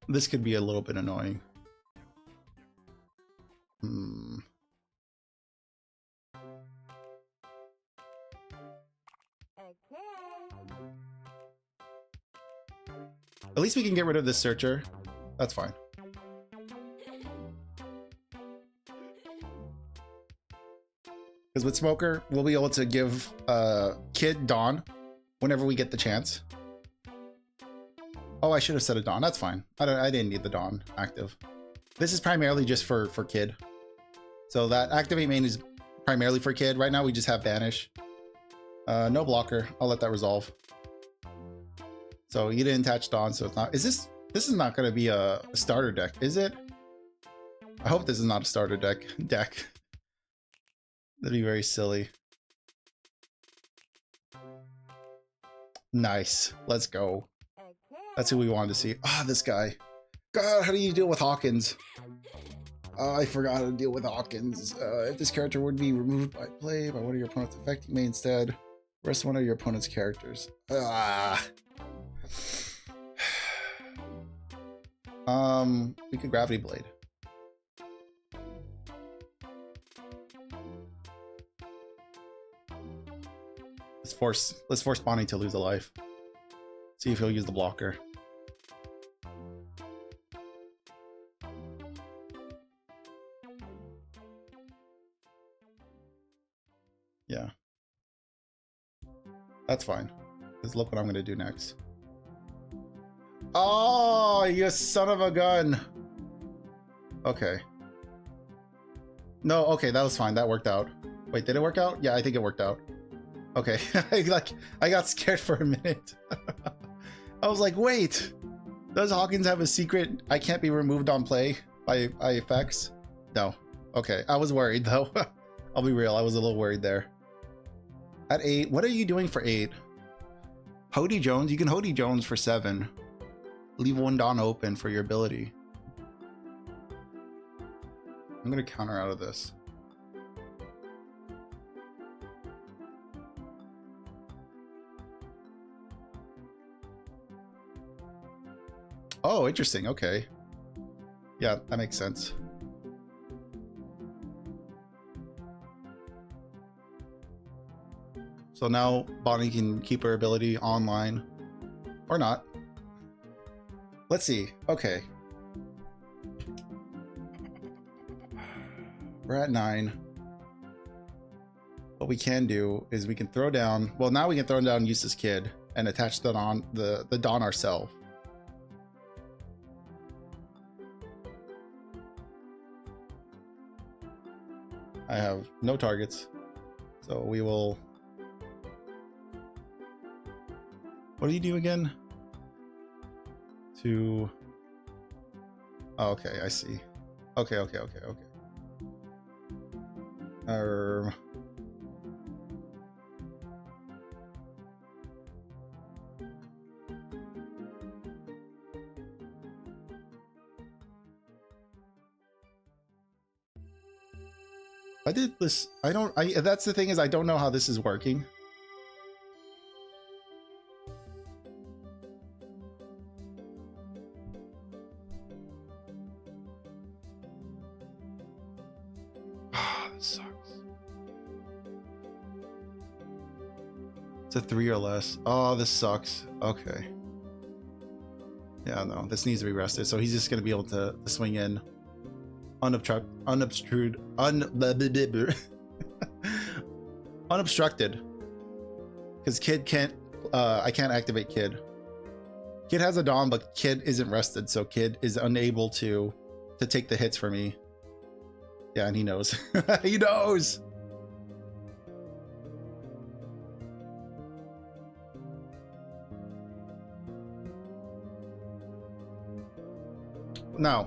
This could be a little bit annoying. At least we can get rid of this searcher. That's fine. Because with Smoker, we'll be able to give Kid Dawn whenever we get the chance. Oh, I should have set a Dawn. That's fine. I didn't need the Dawn active. This is primarily just for Kid. So that activate main is primarily for Kid. Right now we just have Banish. No blocker. I'll let that resolve. So you didn't attach Dawn, so it's not. This is not going to be a starter deck, is it? I hope this is not a starter deck. That'd be very silly. Nice. Let's go. That's who we wanted to see. Ah, this guy. God, how do you deal with Hawkins? I forgot how to deal with Hawkins. If this character would be removed by play by one of your opponent's effect, you may instead rest one of your opponent's characters. We could Gravity Blade. Let's force Bonnie to lose a life. See if he'll use the blocker. Yeah. That's fine. Let's look what I'm gonna do next. Oh, you son of a gun. Okay. No, okay, that was fine. That worked out. Wait, did it work out? Yeah, I think it worked out. Okay. I got scared for a minute. I was like, wait, does Hawkins have a secret I can't be removed on play by effects? No. Okay, I was worried though. I'll be real, I was a little worried there. At 8, what are you doing for 8? Hody Jones? You can Hody Jones for 7. Leave one Dawn open for your ability. I'm gonna counter out of this. Oh, interesting. Okay. Yeah, that makes sense. So now Bonnie can keep her ability online. Or not. Let's see. Okay. We're at 9. What we can do is we can throw down... Well, now we can throw down Eustace Kid and attach the Dawn ourselves. I have no targets, so we will... What do you do again? To... Oh, okay, I see. Okay. I did this. That's the thing, is I don't know how this is working. This sucks. It's a 3 or less. Oh, this sucks. Okay. Yeah, no, this needs to be rested. So he's just going to be able to swing in unobstructed. Because Kid can't, I can't activate Kid. Kid has a Dawn, but Kid isn't rested, so Kid is unable to take the hits for me. Yeah, and he knows. He knows! Now,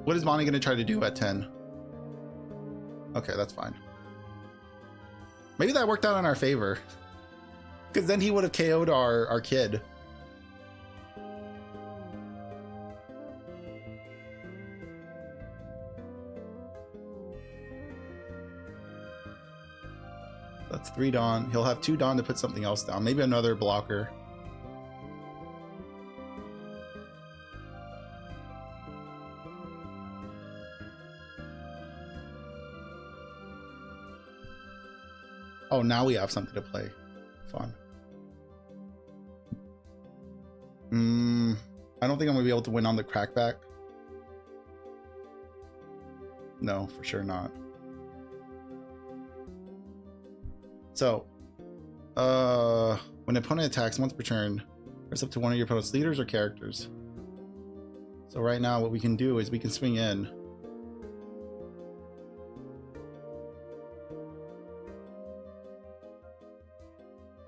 what is Bonnie going to try to do at 10? Okay, that's fine. Maybe that worked out in our favor. Because then he would have KO'd our Kid. That's 3 Dawn. He'll have 2 Dawn to put something else down. Maybe another blocker. Oh, now we have something to play. Fun. I don't think I'm going to be able to win on the crackback. No, for sure not. So, when an opponent attacks once per turn, press up to one of your opponent's leaders or characters. So right now what we can do is we can swing in.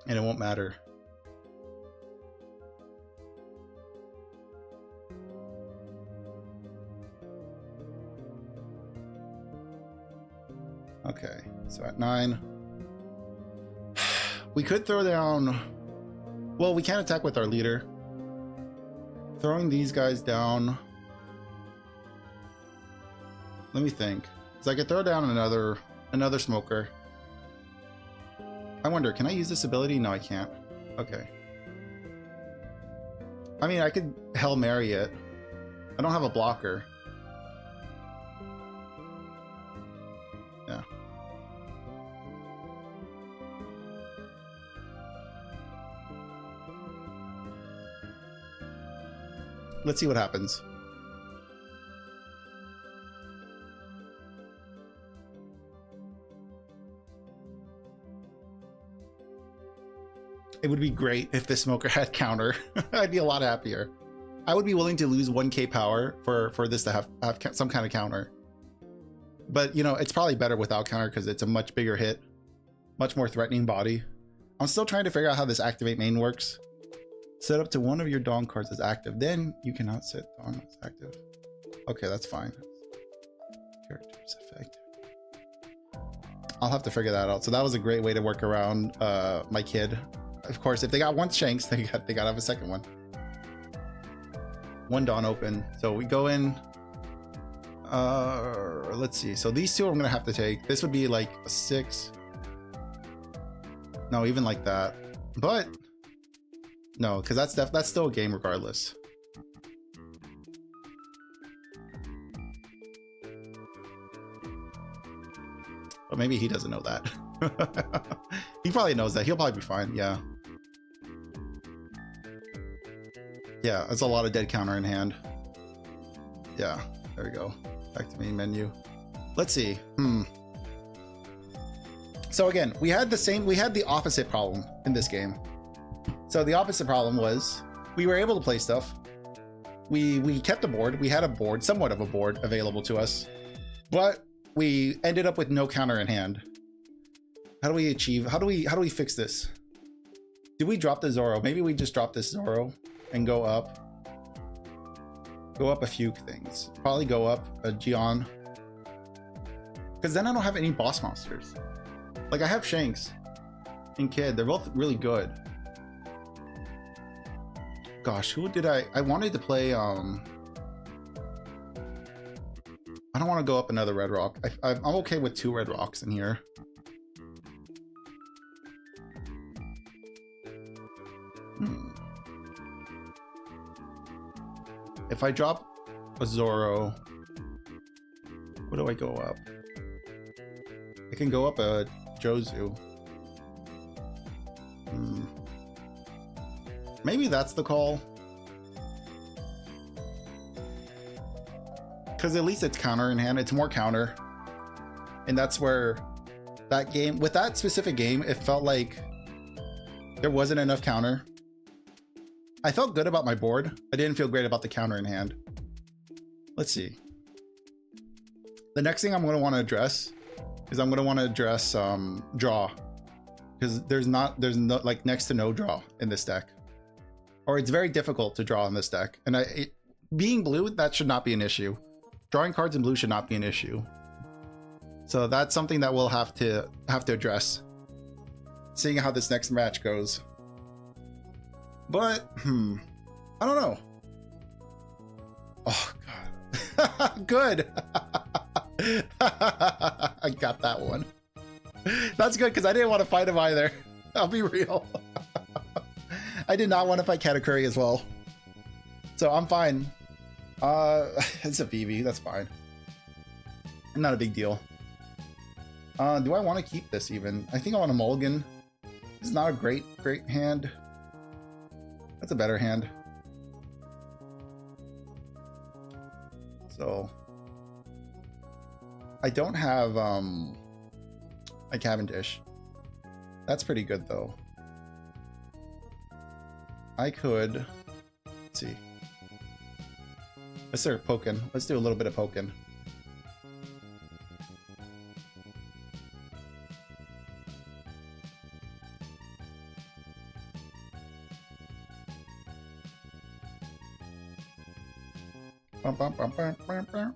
And it won't matter. Okay, so at 9. We could throw down... Well, we can't attack with our leader. Throwing these guys down... Let me think. So I could throw down another smoker. I wonder, can I use this ability? No, I can't. Okay. I mean, I could Hail Mary it. I don't have a blocker. Yeah. Let's see what happens. It would be great if the smoker had counter. I'd be a lot happier. I would be willing to lose 1k power for this to have some kind of counter. But, you know, it's probably better without counter because it's a much bigger hit. Much more threatening body. I'm still trying to figure out how this activate main works. Set up to one of your Dawn cards as active. Then you cannot set Dawn as active. Okay, that's fine. Characters effect. I'll have to figure that out. So that was a great way to work around my kid. Of course, if they got one Shanks, they gotta have a second one. One Dawn open. So we go in. Let's see. So these two I'm gonna have to take. This would be like a 6. No, even like that. But no, because that's still a game regardless. But maybe he doesn't know that. He probably knows that. He'll probably be fine. Yeah. Yeah, that's a lot of dead counter in hand. Yeah, there we go. Back to main menu. Let's see. So again, we had the opposite problem in this game. So the opposite problem was we were able to play stuff. We kept a board. We had a board, somewhat of a board available to us, but we ended up with no counter in hand. How do we fix this? Do we drop the Zoro? Maybe we just drop this Zoro and go up a few things. Probably go up a Gion, because then I don't have any boss monsters. Like I have Shanks and Kid. They're both really good. Gosh, who did I wanted to play? I don't want to go up another Red Rock. I'm okay with 2 Red Rocks in here. If I drop a Zoro, what do I go up? I can go up a Jozu. Maybe that's the call. Because at least it's counter in hand. It's more counter. And that's where that game, with that specific game, it felt like there wasn't enough counter. I felt good about my board. I didn't feel great about the counter in hand. Let's see. The next thing I'm going to want to address is I'm going to want to address draw, because there's no like next to no draw in this deck, or it's very difficult to draw in this deck. And being blue, that should not be an issue. Drawing cards in blue should not be an issue. So that's something that we'll have to address, seeing how this next match goes. But I don't know. Oh god. Good. I got that one. That's good, because I didn't want to fight him either. I'll be real. I did not want to fight Katakuri as well. So I'm fine. It's a VV, that's fine. Not a big deal. Do I want to keep this even? I think I want a mulligan. It's not a great hand. That's a better hand. So I don't have a Cavendish. That's pretty good though. I could, let's see. Let's start poking. Let's do a little bit of poking. Bum, bum, bum, bum, bum, bum.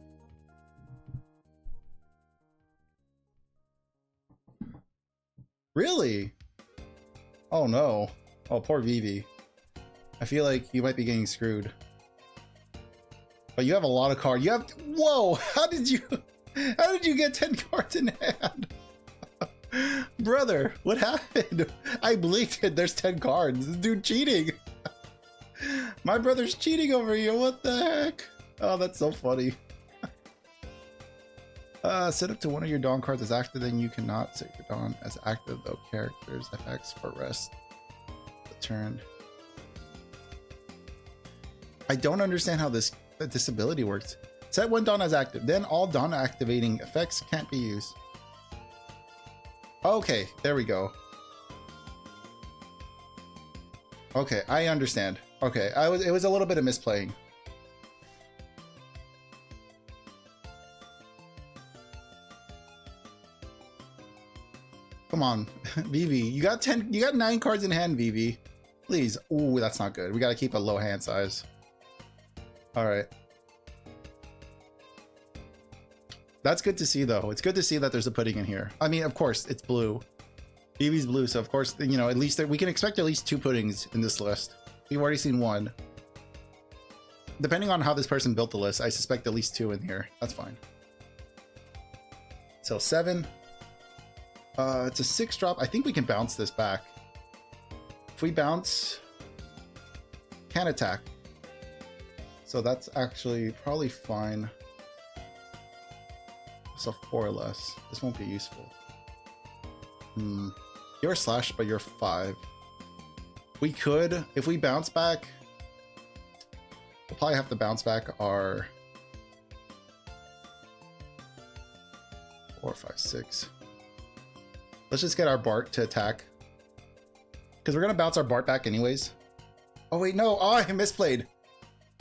Really? Oh no. Oh, poor Vivi. I feel like you might be getting screwed. But you have a lot of cards. You have... Whoa! How did you get 10 cards in hand? Brother, what happened? I blinked it. There's 10 cards. This dude cheating. My brother's cheating over here. What the heck? Oh, that's so funny. Set up to one of your Dawn cards as active, then you cannot set your Dawn as active, though characters FX for rest the turn. I don't understand how this ability works. Set one Dawn as active, then all Dawn activating effects can't be used. Okay, there we go. Okay, I understand. Okay, it was a little bit of misplaying. Come on, Vivi. You got 9 cards in hand, Vivi. Please. Ooh, that's not good. We gotta keep a low hand size. Alright. That's good to see, though. It's good to see that there's a pudding in here. I mean, of course, it's blue. Vivi's blue, so of course, you know, at least we can expect at least 2 puddings in this list. We've already seen 1. Depending on how this person built the list, I suspect at least 2 in here. That's fine. So 7. It's a 6 drop. I think we can bounce this back. If we bounce, can attack. So that's actually probably fine. So 4 or less. This won't be useful. You're slash, but you're 5. We could, if we bounce back, we'll probably have to bounce back our 4, 5, 6. Let's just get our Bart to attack. Because we're going to bounce our Bart back anyways. Oh, wait, no. Oh, I misplayed.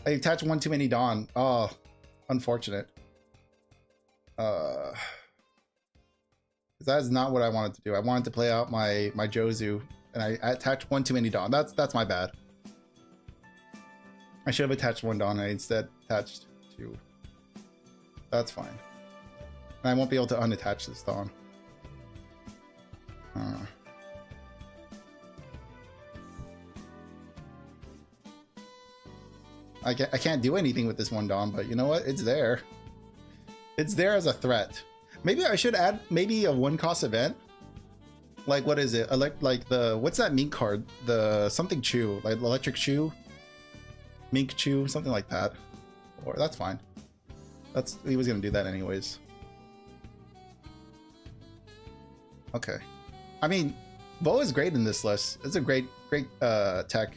I attached one too many Dawn. Oh, unfortunate. That is not what I wanted to do. I wanted to play out my Jozu, and I attached one too many Dawn. That's my bad. I should have attached 1 Dawn and I instead attached 2. That's fine. And I won't be able to unattach this Dawn. I can't do anything with this 1 Dawn, but you know what? It's there. It's there as a threat. Maybe I should add maybe a 1-cost event. Like, what is it? Like the, what's that mink card? The something chew, like electric chew, mink chew, something like that. Or that's fine. He was gonna do that anyways. Okay. I mean, Bo is great in this list. It's a great tech.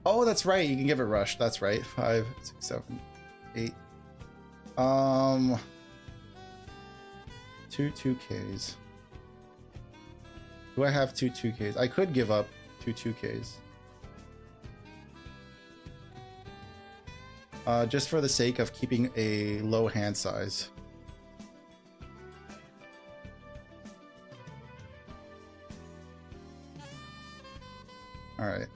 Oh, that's right. You can give it rush. That's right. 5, 6, 7, 8. 2 2Ks. Do I have 2 2Ks? I could give up 2 2Ks. Just for the sake of keeping a low hand size. All right.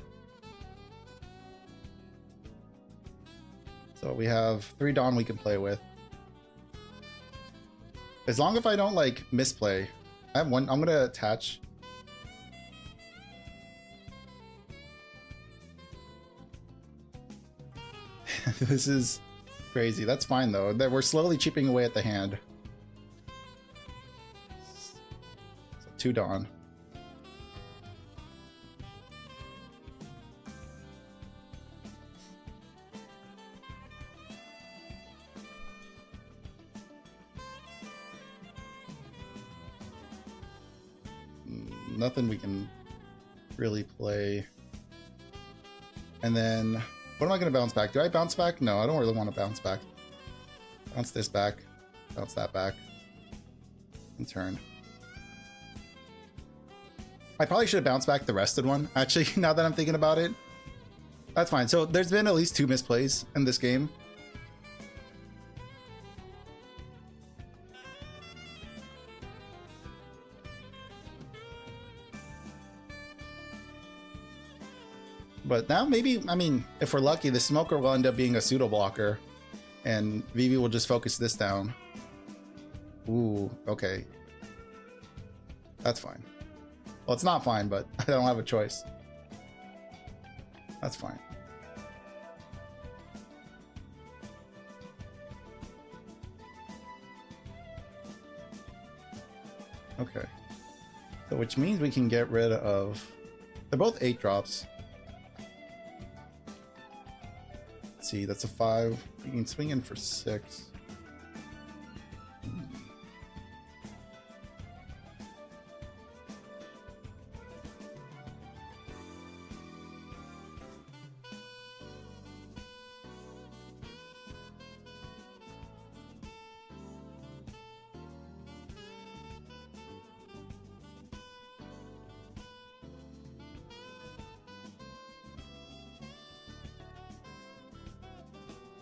So we have 3 Dawn we can play with. As long as I don't like misplay. I have 1. I'm gonna attach. This is crazy. That's fine though. That we're slowly chipping away at the hand. So 2 Dawn. Nothing we can really play. And then what am I going to bounce back? Do I bounce back? No, I don't really want to bounce back. Bounce this back. Bounce that back. And turn. I probably should have bounced back the rested one. Actually, now that I'm thinking about it. That's fine. So there's been at least 2 misplays in this game. But now maybe, I mean, if we're lucky, the smoker will end up being a pseudo blocker and Vivi will just focus this down. Ooh, okay. That's fine. Well, it's not fine, but I don't have a choice. That's fine. Okay. So which means we can get rid of... They're both 8 drops. Let's see, that's a 5. You can swing in for 6.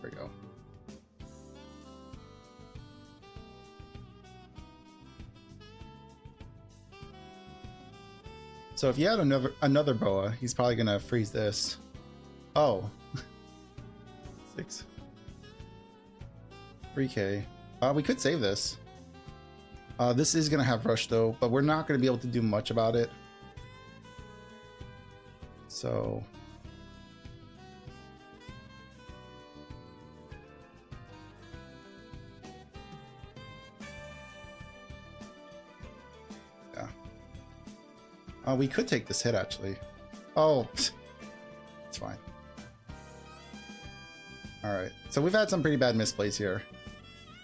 There we go. So if you had another boa, he's probably gonna freeze this. Oh. 6. 3k. We could save this. This is gonna have rush though, but we're not gonna be able to do much about it. So we could take this hit, actually. Oh, it's fine. Alright, so we've had some pretty bad misplays here.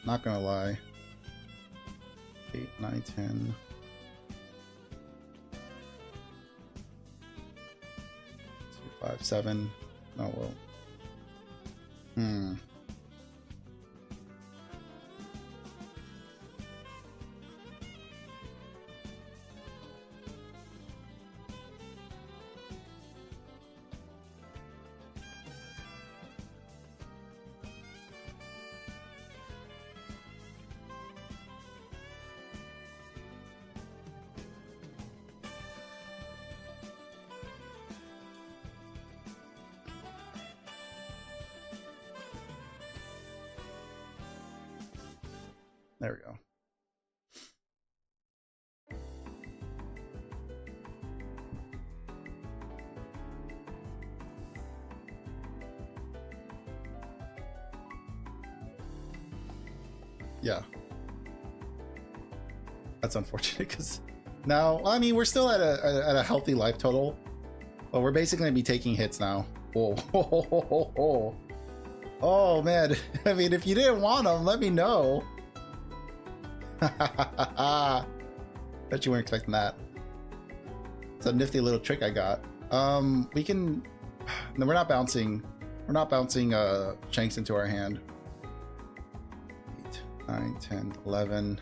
Not gonna lie. 8, 9, 10. 2, 5, 7. Oh, well. There we go. Yeah. That's unfortunate because now, I mean, we're still at a healthy life total, but we're basically going to be taking hits now. Whoa. Oh, man. I mean, if you didn't want them, let me know. Bet you weren't expecting that. It's a nifty little trick I got. We can... No, we're not bouncing Shanks into our hand. 8, 9, 10, 11.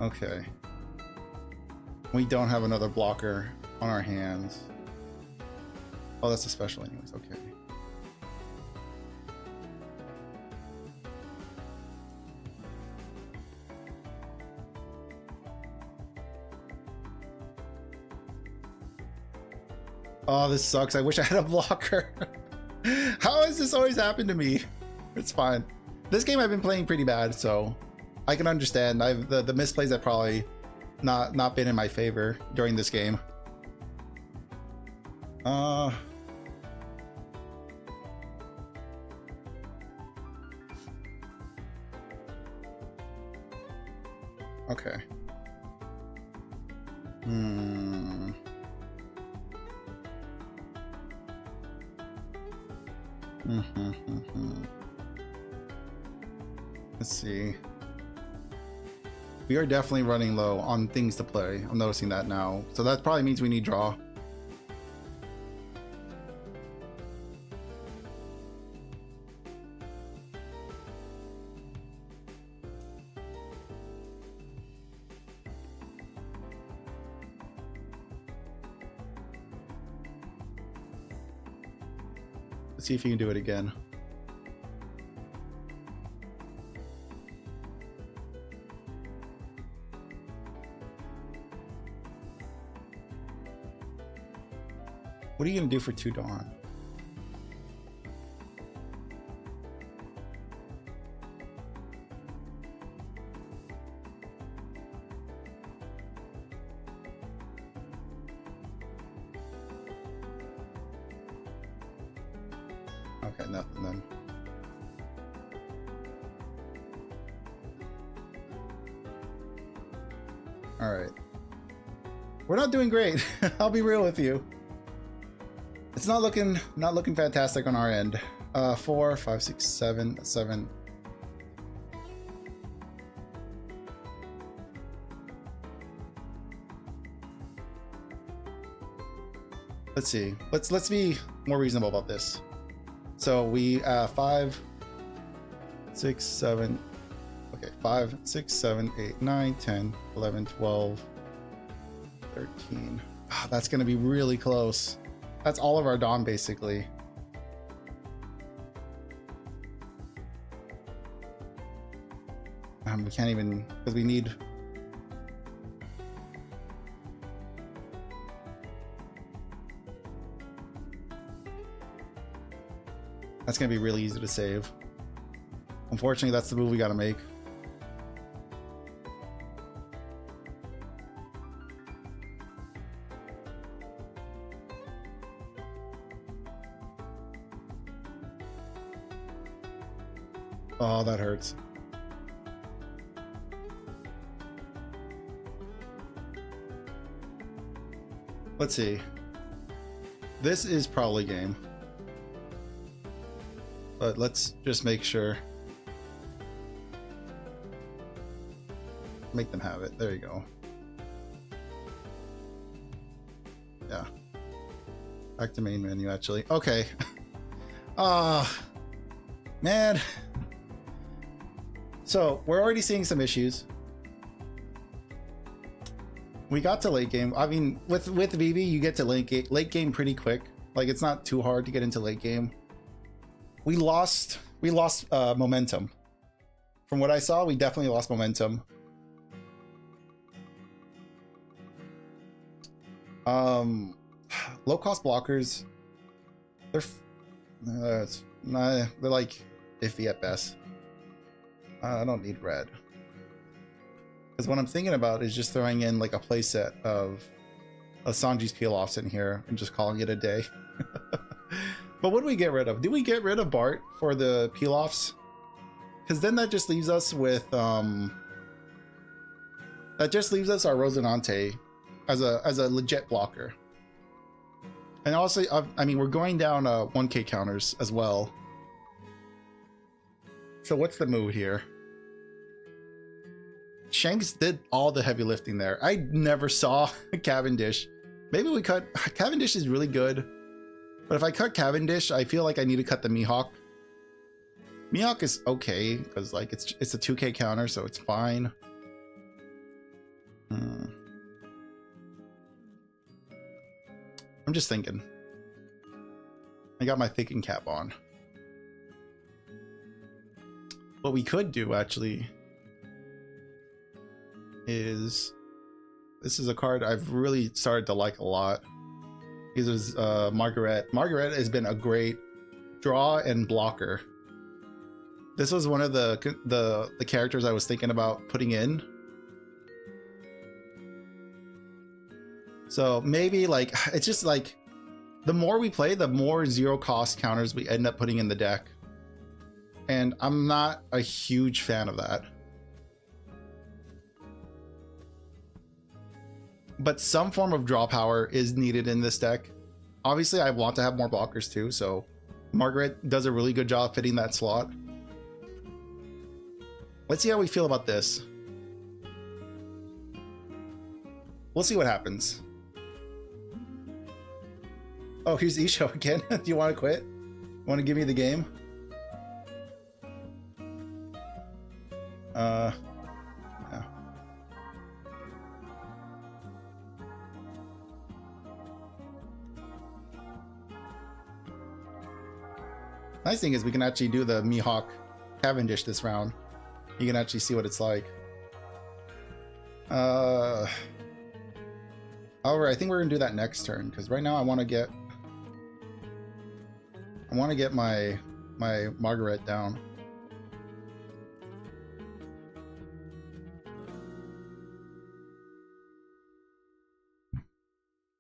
Okay. We don't have another blocker on our hands. Oh, that's a special anyways. Okay. Oh, this sucks. I wish I had a blocker. How has this always happened to me? It's fine. This game I've been playing pretty bad, so I can understand. The misplays have probably not been in my favor during this game. Okay. Let's see. We are definitely running low on things to play. I'm noticing that now. So that probably means we need draw. Let's see if you can do it again. What are you gonna do for 2 dawn? Okay, nothing then. All right. We're not doing great. I'll be real with you. It's not looking fantastic on our end. 4, 5, 6, 7, 7. Let's see. Let's be more reasonable about this. So we 5, 6, 7. Okay, 5, 6, 7, 8, 9, 10, 11, 12, 13. Oh, that's gonna be really close. That's all of our dawn basically. We can't even, because we need. That's gonna be really easy to save. Unfortunately, that's the move we gotta make. Oh, that hurts. Let's see. This is probably game. But let's just make sure. Make them have it. There you go. Yeah. Back to main menu, actually. Okay. Man. So, we're already seeing some issues. We got to late game. I mean, with Vivi, you get to late game pretty quick. Like, it's not too hard to get into late game. We lost momentum. From what I saw, we definitely lost momentum. Low cost blockers, they're like iffy at best. I don't need red, because what I'm thinking about is just throwing in like a playset of Sanji's peel-offs in here and just calling it a day. But what do we get rid of? Do we get rid of Bart for the peel-offs? Because then that just leaves us with our Rosinante as a legit blocker. And also, I mean, we're going down 1k counters as well. So what's the move here? Shanks did all the heavy lifting there. I never saw Cavendish. Maybe we cut. Cavendish is really good. But if I cut Cavendish, I feel like I need to cut the Mihawk. Mihawk is okay, because like it's a 2k counter, so it's fine. I'm just thinking. I got my thinking cap on. What we could do actually is, this is a card I've really started to like a lot. This is Margaret. Margaret has been a great draw and blocker. This was one of the characters I was thinking about putting in. So maybe like, it's just like, the more we play, the more zero cost counters we end up putting in the deck. And I'm not a huge fan of that. But some form of draw power is needed in this deck. Obviously, I want to have more blockers too, so Margaret does a really good job fitting that slot. Let's see how we feel about this. We'll see what happens. Oh, here's Isho again. Do you want to quit? Want to give me the game? Yeah. Nice thing is we can actually do the Mihawk Cavendish this round. You can actually see what it's like. However, I think we're gonna do that next turn, because right now I want to get I want to get my Margaret down.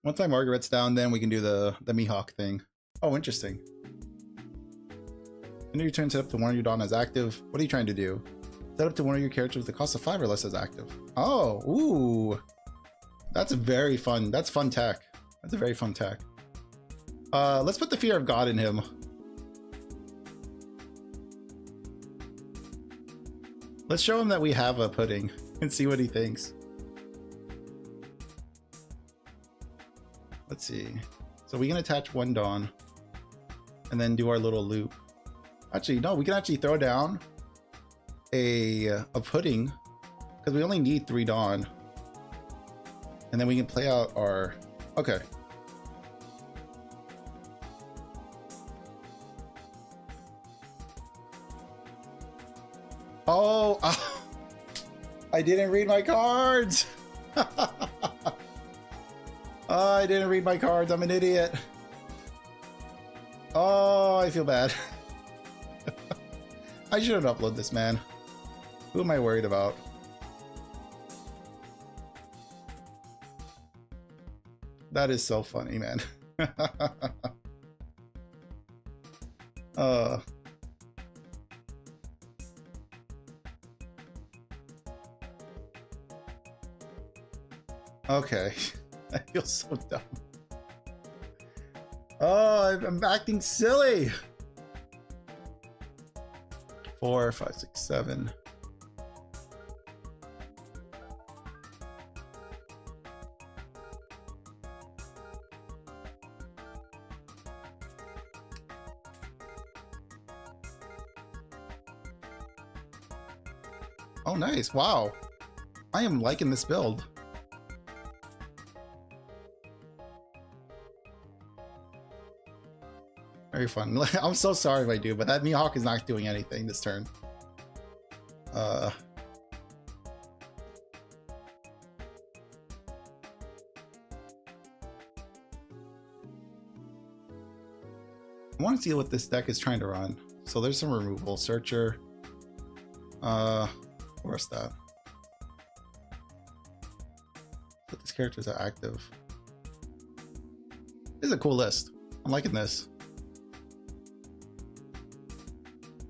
Once my Margaret's down, then we can do the Mihawk thing. Oh, interesting. When you turn set up to one of your Dawn as active, what are you trying to do? Set up to one of your characters with the cost of 5 or less as active. Oh, ooh. That's very fun. That's fun tech. That's a very fun tech. Let's put the Fear of God in him. Let's show him that we have a pudding and see what he thinks. Let's see. So we can attach one Dawn and then do our little loop. Actually, no, we can actually throw down a pudding because we only need 3 Dawn. And then we can play out our... Okay. Oh, I didn't read my cards. Oh, I didn't read my cards. I'm an idiot. Oh, I feel bad. I shouldn't upload this, man. Who am I worried about? That is so funny, man. Okay. I feel so dumb. Oh, I'm acting silly. 4, 5, 6, 7. Oh, nice. Wow. I am liking this build. Very fun. I'm so sorry if I do, but that Mihawk is not doing anything this turn. I want to see what this deck is trying to run. So there's some removal. Searcher. Where's that? But these characters are active. This is a cool list. I'm liking this.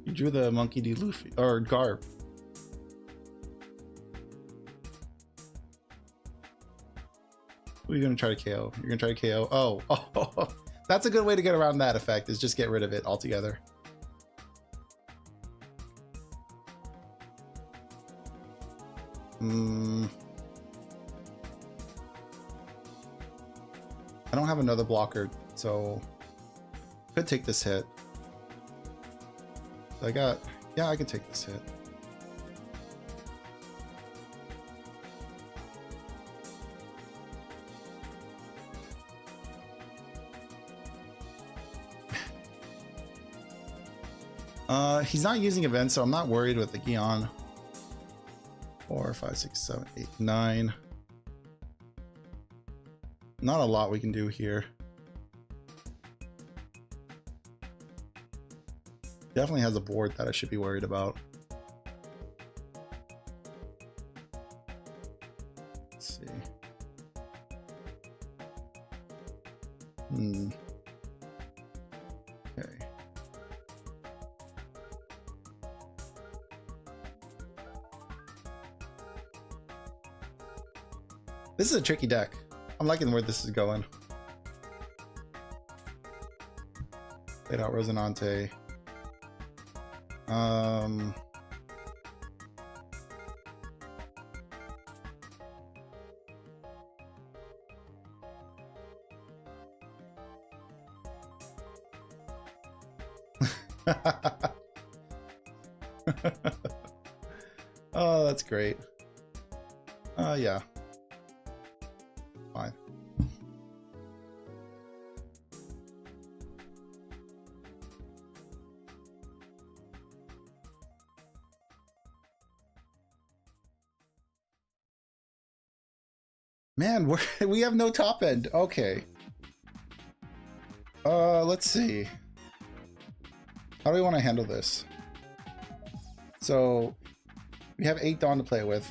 You drew the Monkey D. Luffy or Garb. Who are you gonna try to KO? You're gonna try to KO. Oh, that's a good way to get around that effect. Is just get rid of it altogether. I don't have another blocker, so could take this hit. So yeah, I can take this hit. He's not using events, so I'm not worried with the Gion. 4, 5, 6, 7, 8, 9. Not a lot we can do here. Definitely has a board that I should be worried about. Let's see. Okay. This is a tricky deck. I'm liking where this is going. Played out Rosinante. Oh, that's great. Yeah. Fine. Man, we have no top end. Okay. Let's see. How do we want to handle this? So we have 8 Dawn to play with.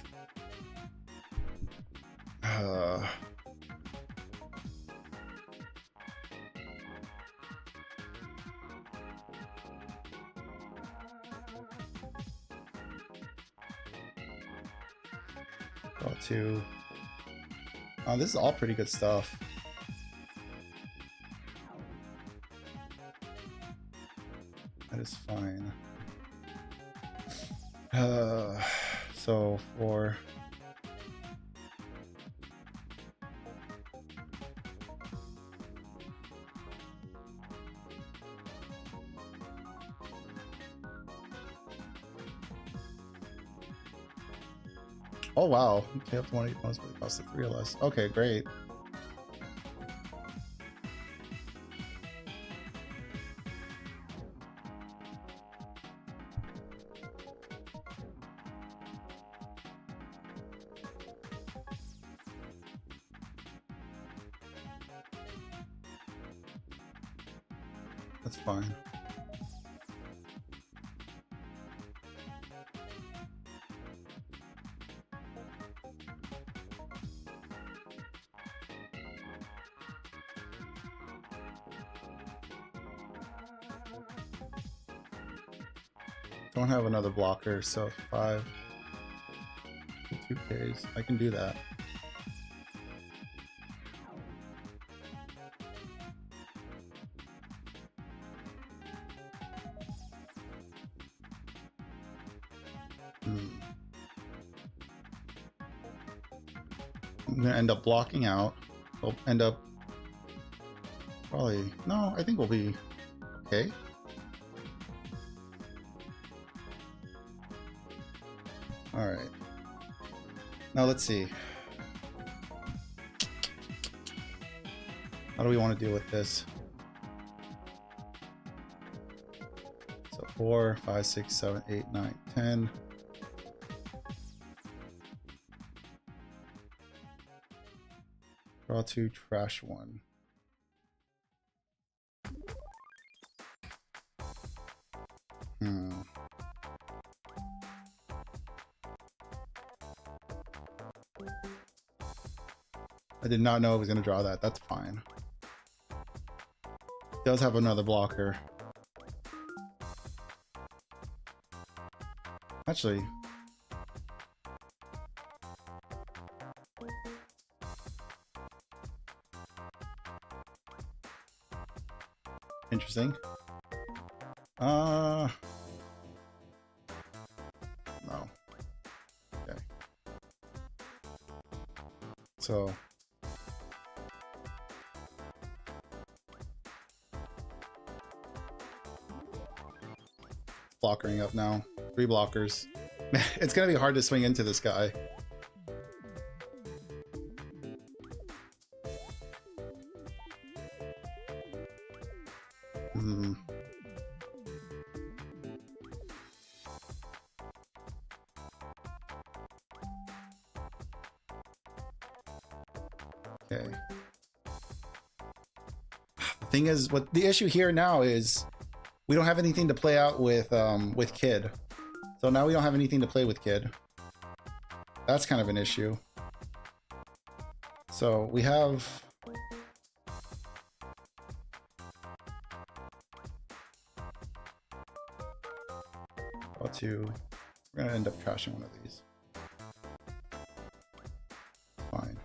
Draw 2. Oh, this is all pretty good stuff. That is fine. So 4. Oh wow, okay, up to 180 bonus, but it costs 3 or less. Okay, great. That's fine. Don't have another blocker, so 5. 2Ks. I can do that. I'm gonna end up blocking out. We'll end up probably, no, I think we'll be okay. All right. Now let's see. How do we want to deal with this? So 4, 5, 6, 7, 8, 9, 10. Draw 2, trash 1. I did not know I was going to draw that. That's fine. It does have another blocker. Actually, interesting. No. Okay. So blockering up now. 3 blockers. It's gonna be hard to swing into this guy. Okay. The thing is, what the issue here now is we don't have anything to play out with Kid. So now we don't have anything to play with Kid. That's kind of an issue. So we have we're gonna end up trashing one of these. Fine.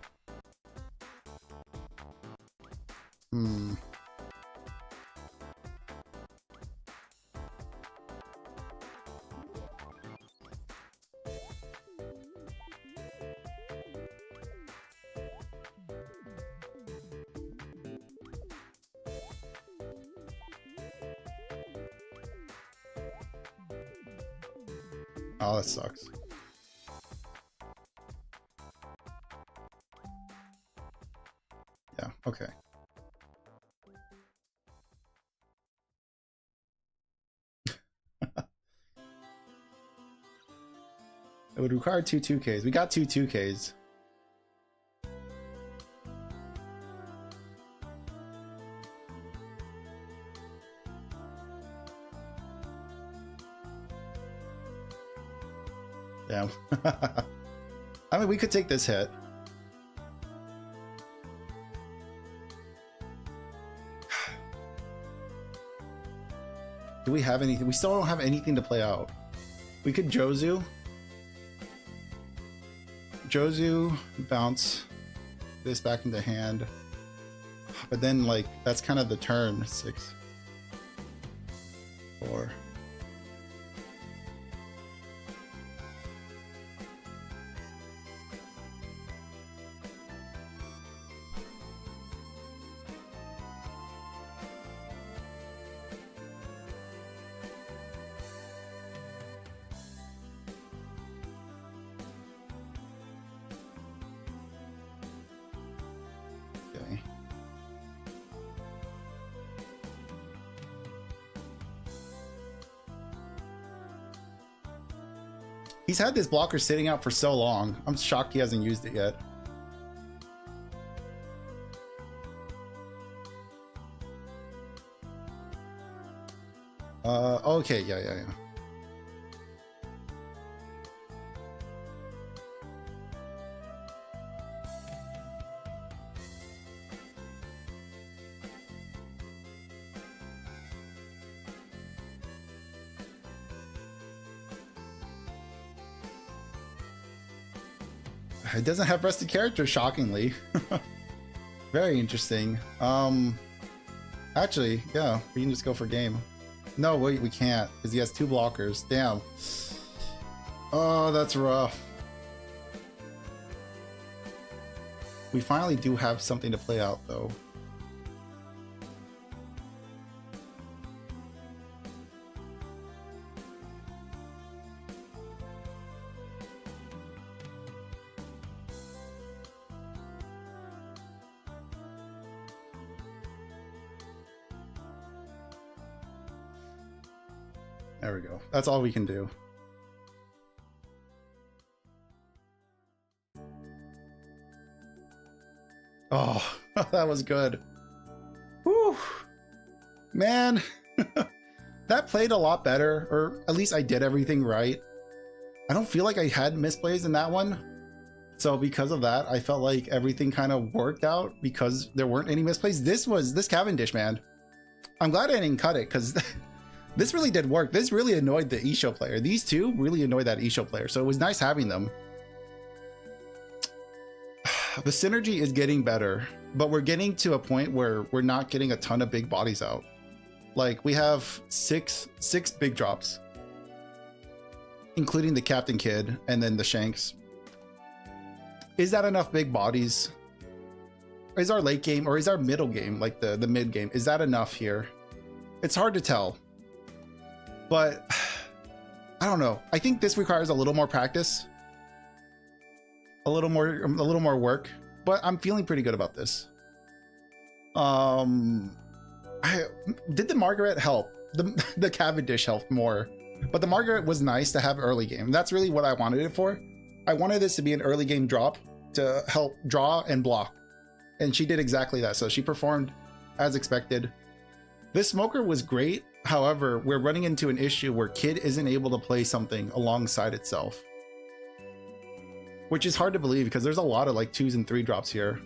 Oh, that sucks. Yeah, okay. It would require 2 2Ks. We got 2 2Ks. Damn. I mean, we could take this hit. Do we have anything? We still don't have anything to play out. We could Jozu. Jozu, bounce this back into hand. But then, like, that's kind of the turn. 6, 4. He's had this blocker sitting out for so long. I'm shocked he hasn't used it yet. Okay, yeah. It doesn't have rested character, shockingly. Very interesting. Actually, yeah, we can just go for game. No, wait, we can't, because he has 2 blockers. Damn. Oh, that's rough. We finally do have something to play out, though. There we go. That's all we can do. Oh, that was good. Whew. Man, that played a lot better, or at least I did everything right. I don't feel like I had misplays in that one. So because of that, I felt like everything kind of worked out because there weren't any misplays. This Cavendish, man. I'm glad I didn't cut it because this really did work. This really annoyed the Isho player. These two really annoyed that Isho player. So it was nice having them. The synergy is getting better, but we're getting to a point where we're not getting a ton of big bodies out. Like we have six big drops, including the Captain Kid and then the Shanks. Is that enough big bodies? Is our late game or is our middle game, like the mid game, is that enough here? It's hard to tell. But I don't know. I think this requires a little more practice, a little more work. But I'm feeling pretty good about this. Did the Margaret help? The Cavendish helped more, but the Margaret was nice to have early game. That's really what I wanted it for. I wanted this to be an early game drop to help draw and block, and she did exactly that. So she performed as expected. This Smoker was great. However, we're running into an issue where Kid isn't able to play something alongside itself, which is hard to believe because there's a lot of like 2s and 3 drops here.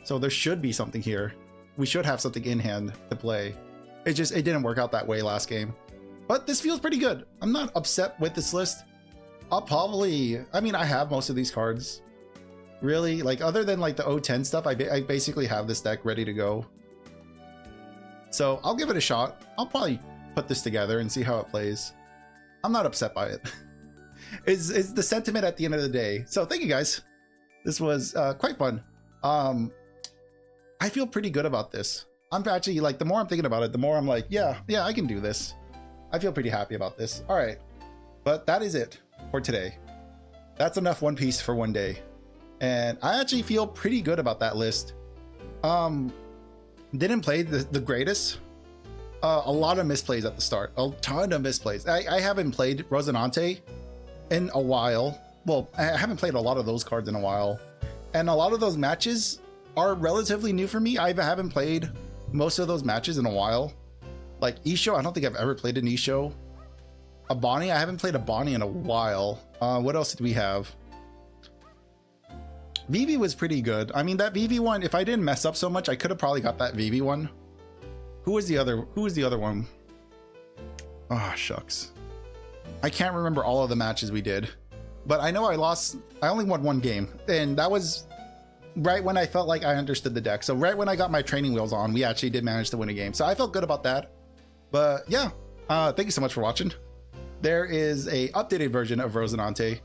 So there should be something here. We should have something in hand to play. It didn't work out that way last game, but this feels pretty good. I'm not upset with this list. I'll probably, I mean, I have most of these cards really, like other than like the O10 stuff. I basically have this deck ready to go. So I'll give it a shot. I'll probably put this together and see how it plays. I'm not upset by it. Is the sentiment at the end of the day. So thank you guys. This was quite fun. I feel pretty good about this. I'm actually like, the more I'm thinking about it, the more I'm like, yeah, I can do this. I feel pretty happy about this. All right, but that is it for today. That's enough One Piece for one day. And I actually feel pretty good about that list. Didn't play the greatest. A lot of misplays at the start. A ton of misplays. I haven't played Rosinante in a while. Well, I haven't played a lot of those cards in a while. And a lot of those matches are relatively new for me. I haven't played most of those matches in a while. Like Isho, I don't think I've ever played an Isho. A Bonnie? I haven't played a Bonnie in a while. What else did we have? Vivi was pretty good. I mean, that Vivi one, if I didn't mess up so much, I could have probably got that Vivi one. Who was the other one? Oh, shucks. I can't remember all of the matches we did, but I know I only won one game, and that was right when I felt like I understood the deck. So right when I got my training wheels on, we actually did manage to win a game. So I felt good about that. But yeah, thank you so much for watching. There is a updated version of Rosinante.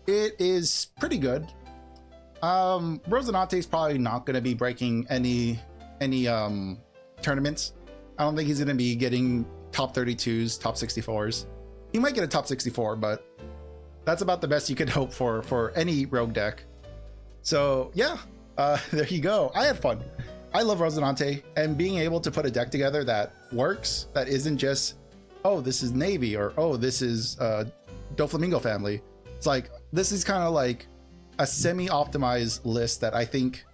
It is pretty good. Rosinante is probably not going to be breaking any tournaments. I don't think he's going to be getting top 32s, top 64s. He might get a top 64, but that's about the best you could hope for any rogue deck. So yeah, there you go. I had fun. I love Rosinante, and being able to put a deck together that works, that isn't just, oh, this is Navy, or oh, this is Doflamingo family. It's like, this is kind of like a semi-optimized list that I think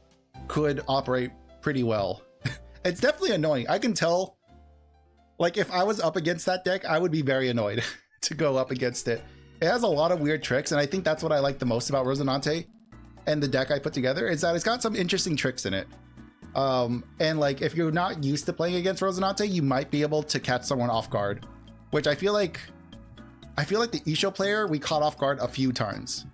could operate pretty well. It's definitely annoying. I can tell, like, if I was up against that deck, I would be very annoyed to go up against it. It has a lot of weird tricks, and I think that's what I like the most about Rosinante and the deck I put together, is that it's got some interesting tricks in it. And like, if you're not used to playing against Rosinante, you might be able to catch someone off guard, which I feel like the Isho player we caught off guard a few times,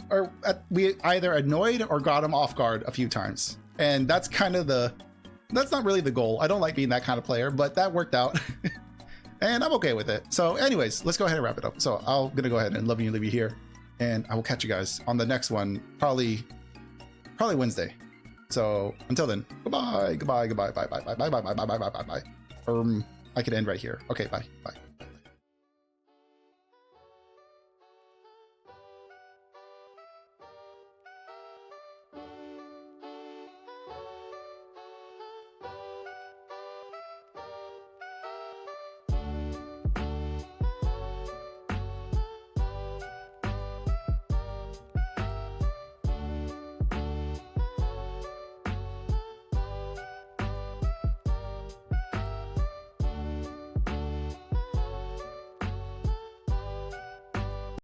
or we either annoyed or got him off guard a few times. And that's kind of that's not really the goal. I don't like being that kind of player, but that worked out. And I'm okay with it. So anyways, let's go ahead and wrap it up. So I'm gonna go ahead and love you and leave you here, and I will catch you guys on the next one, probably Wednesday. So until then, goodbye, bye. I could end right here. Okay, bye.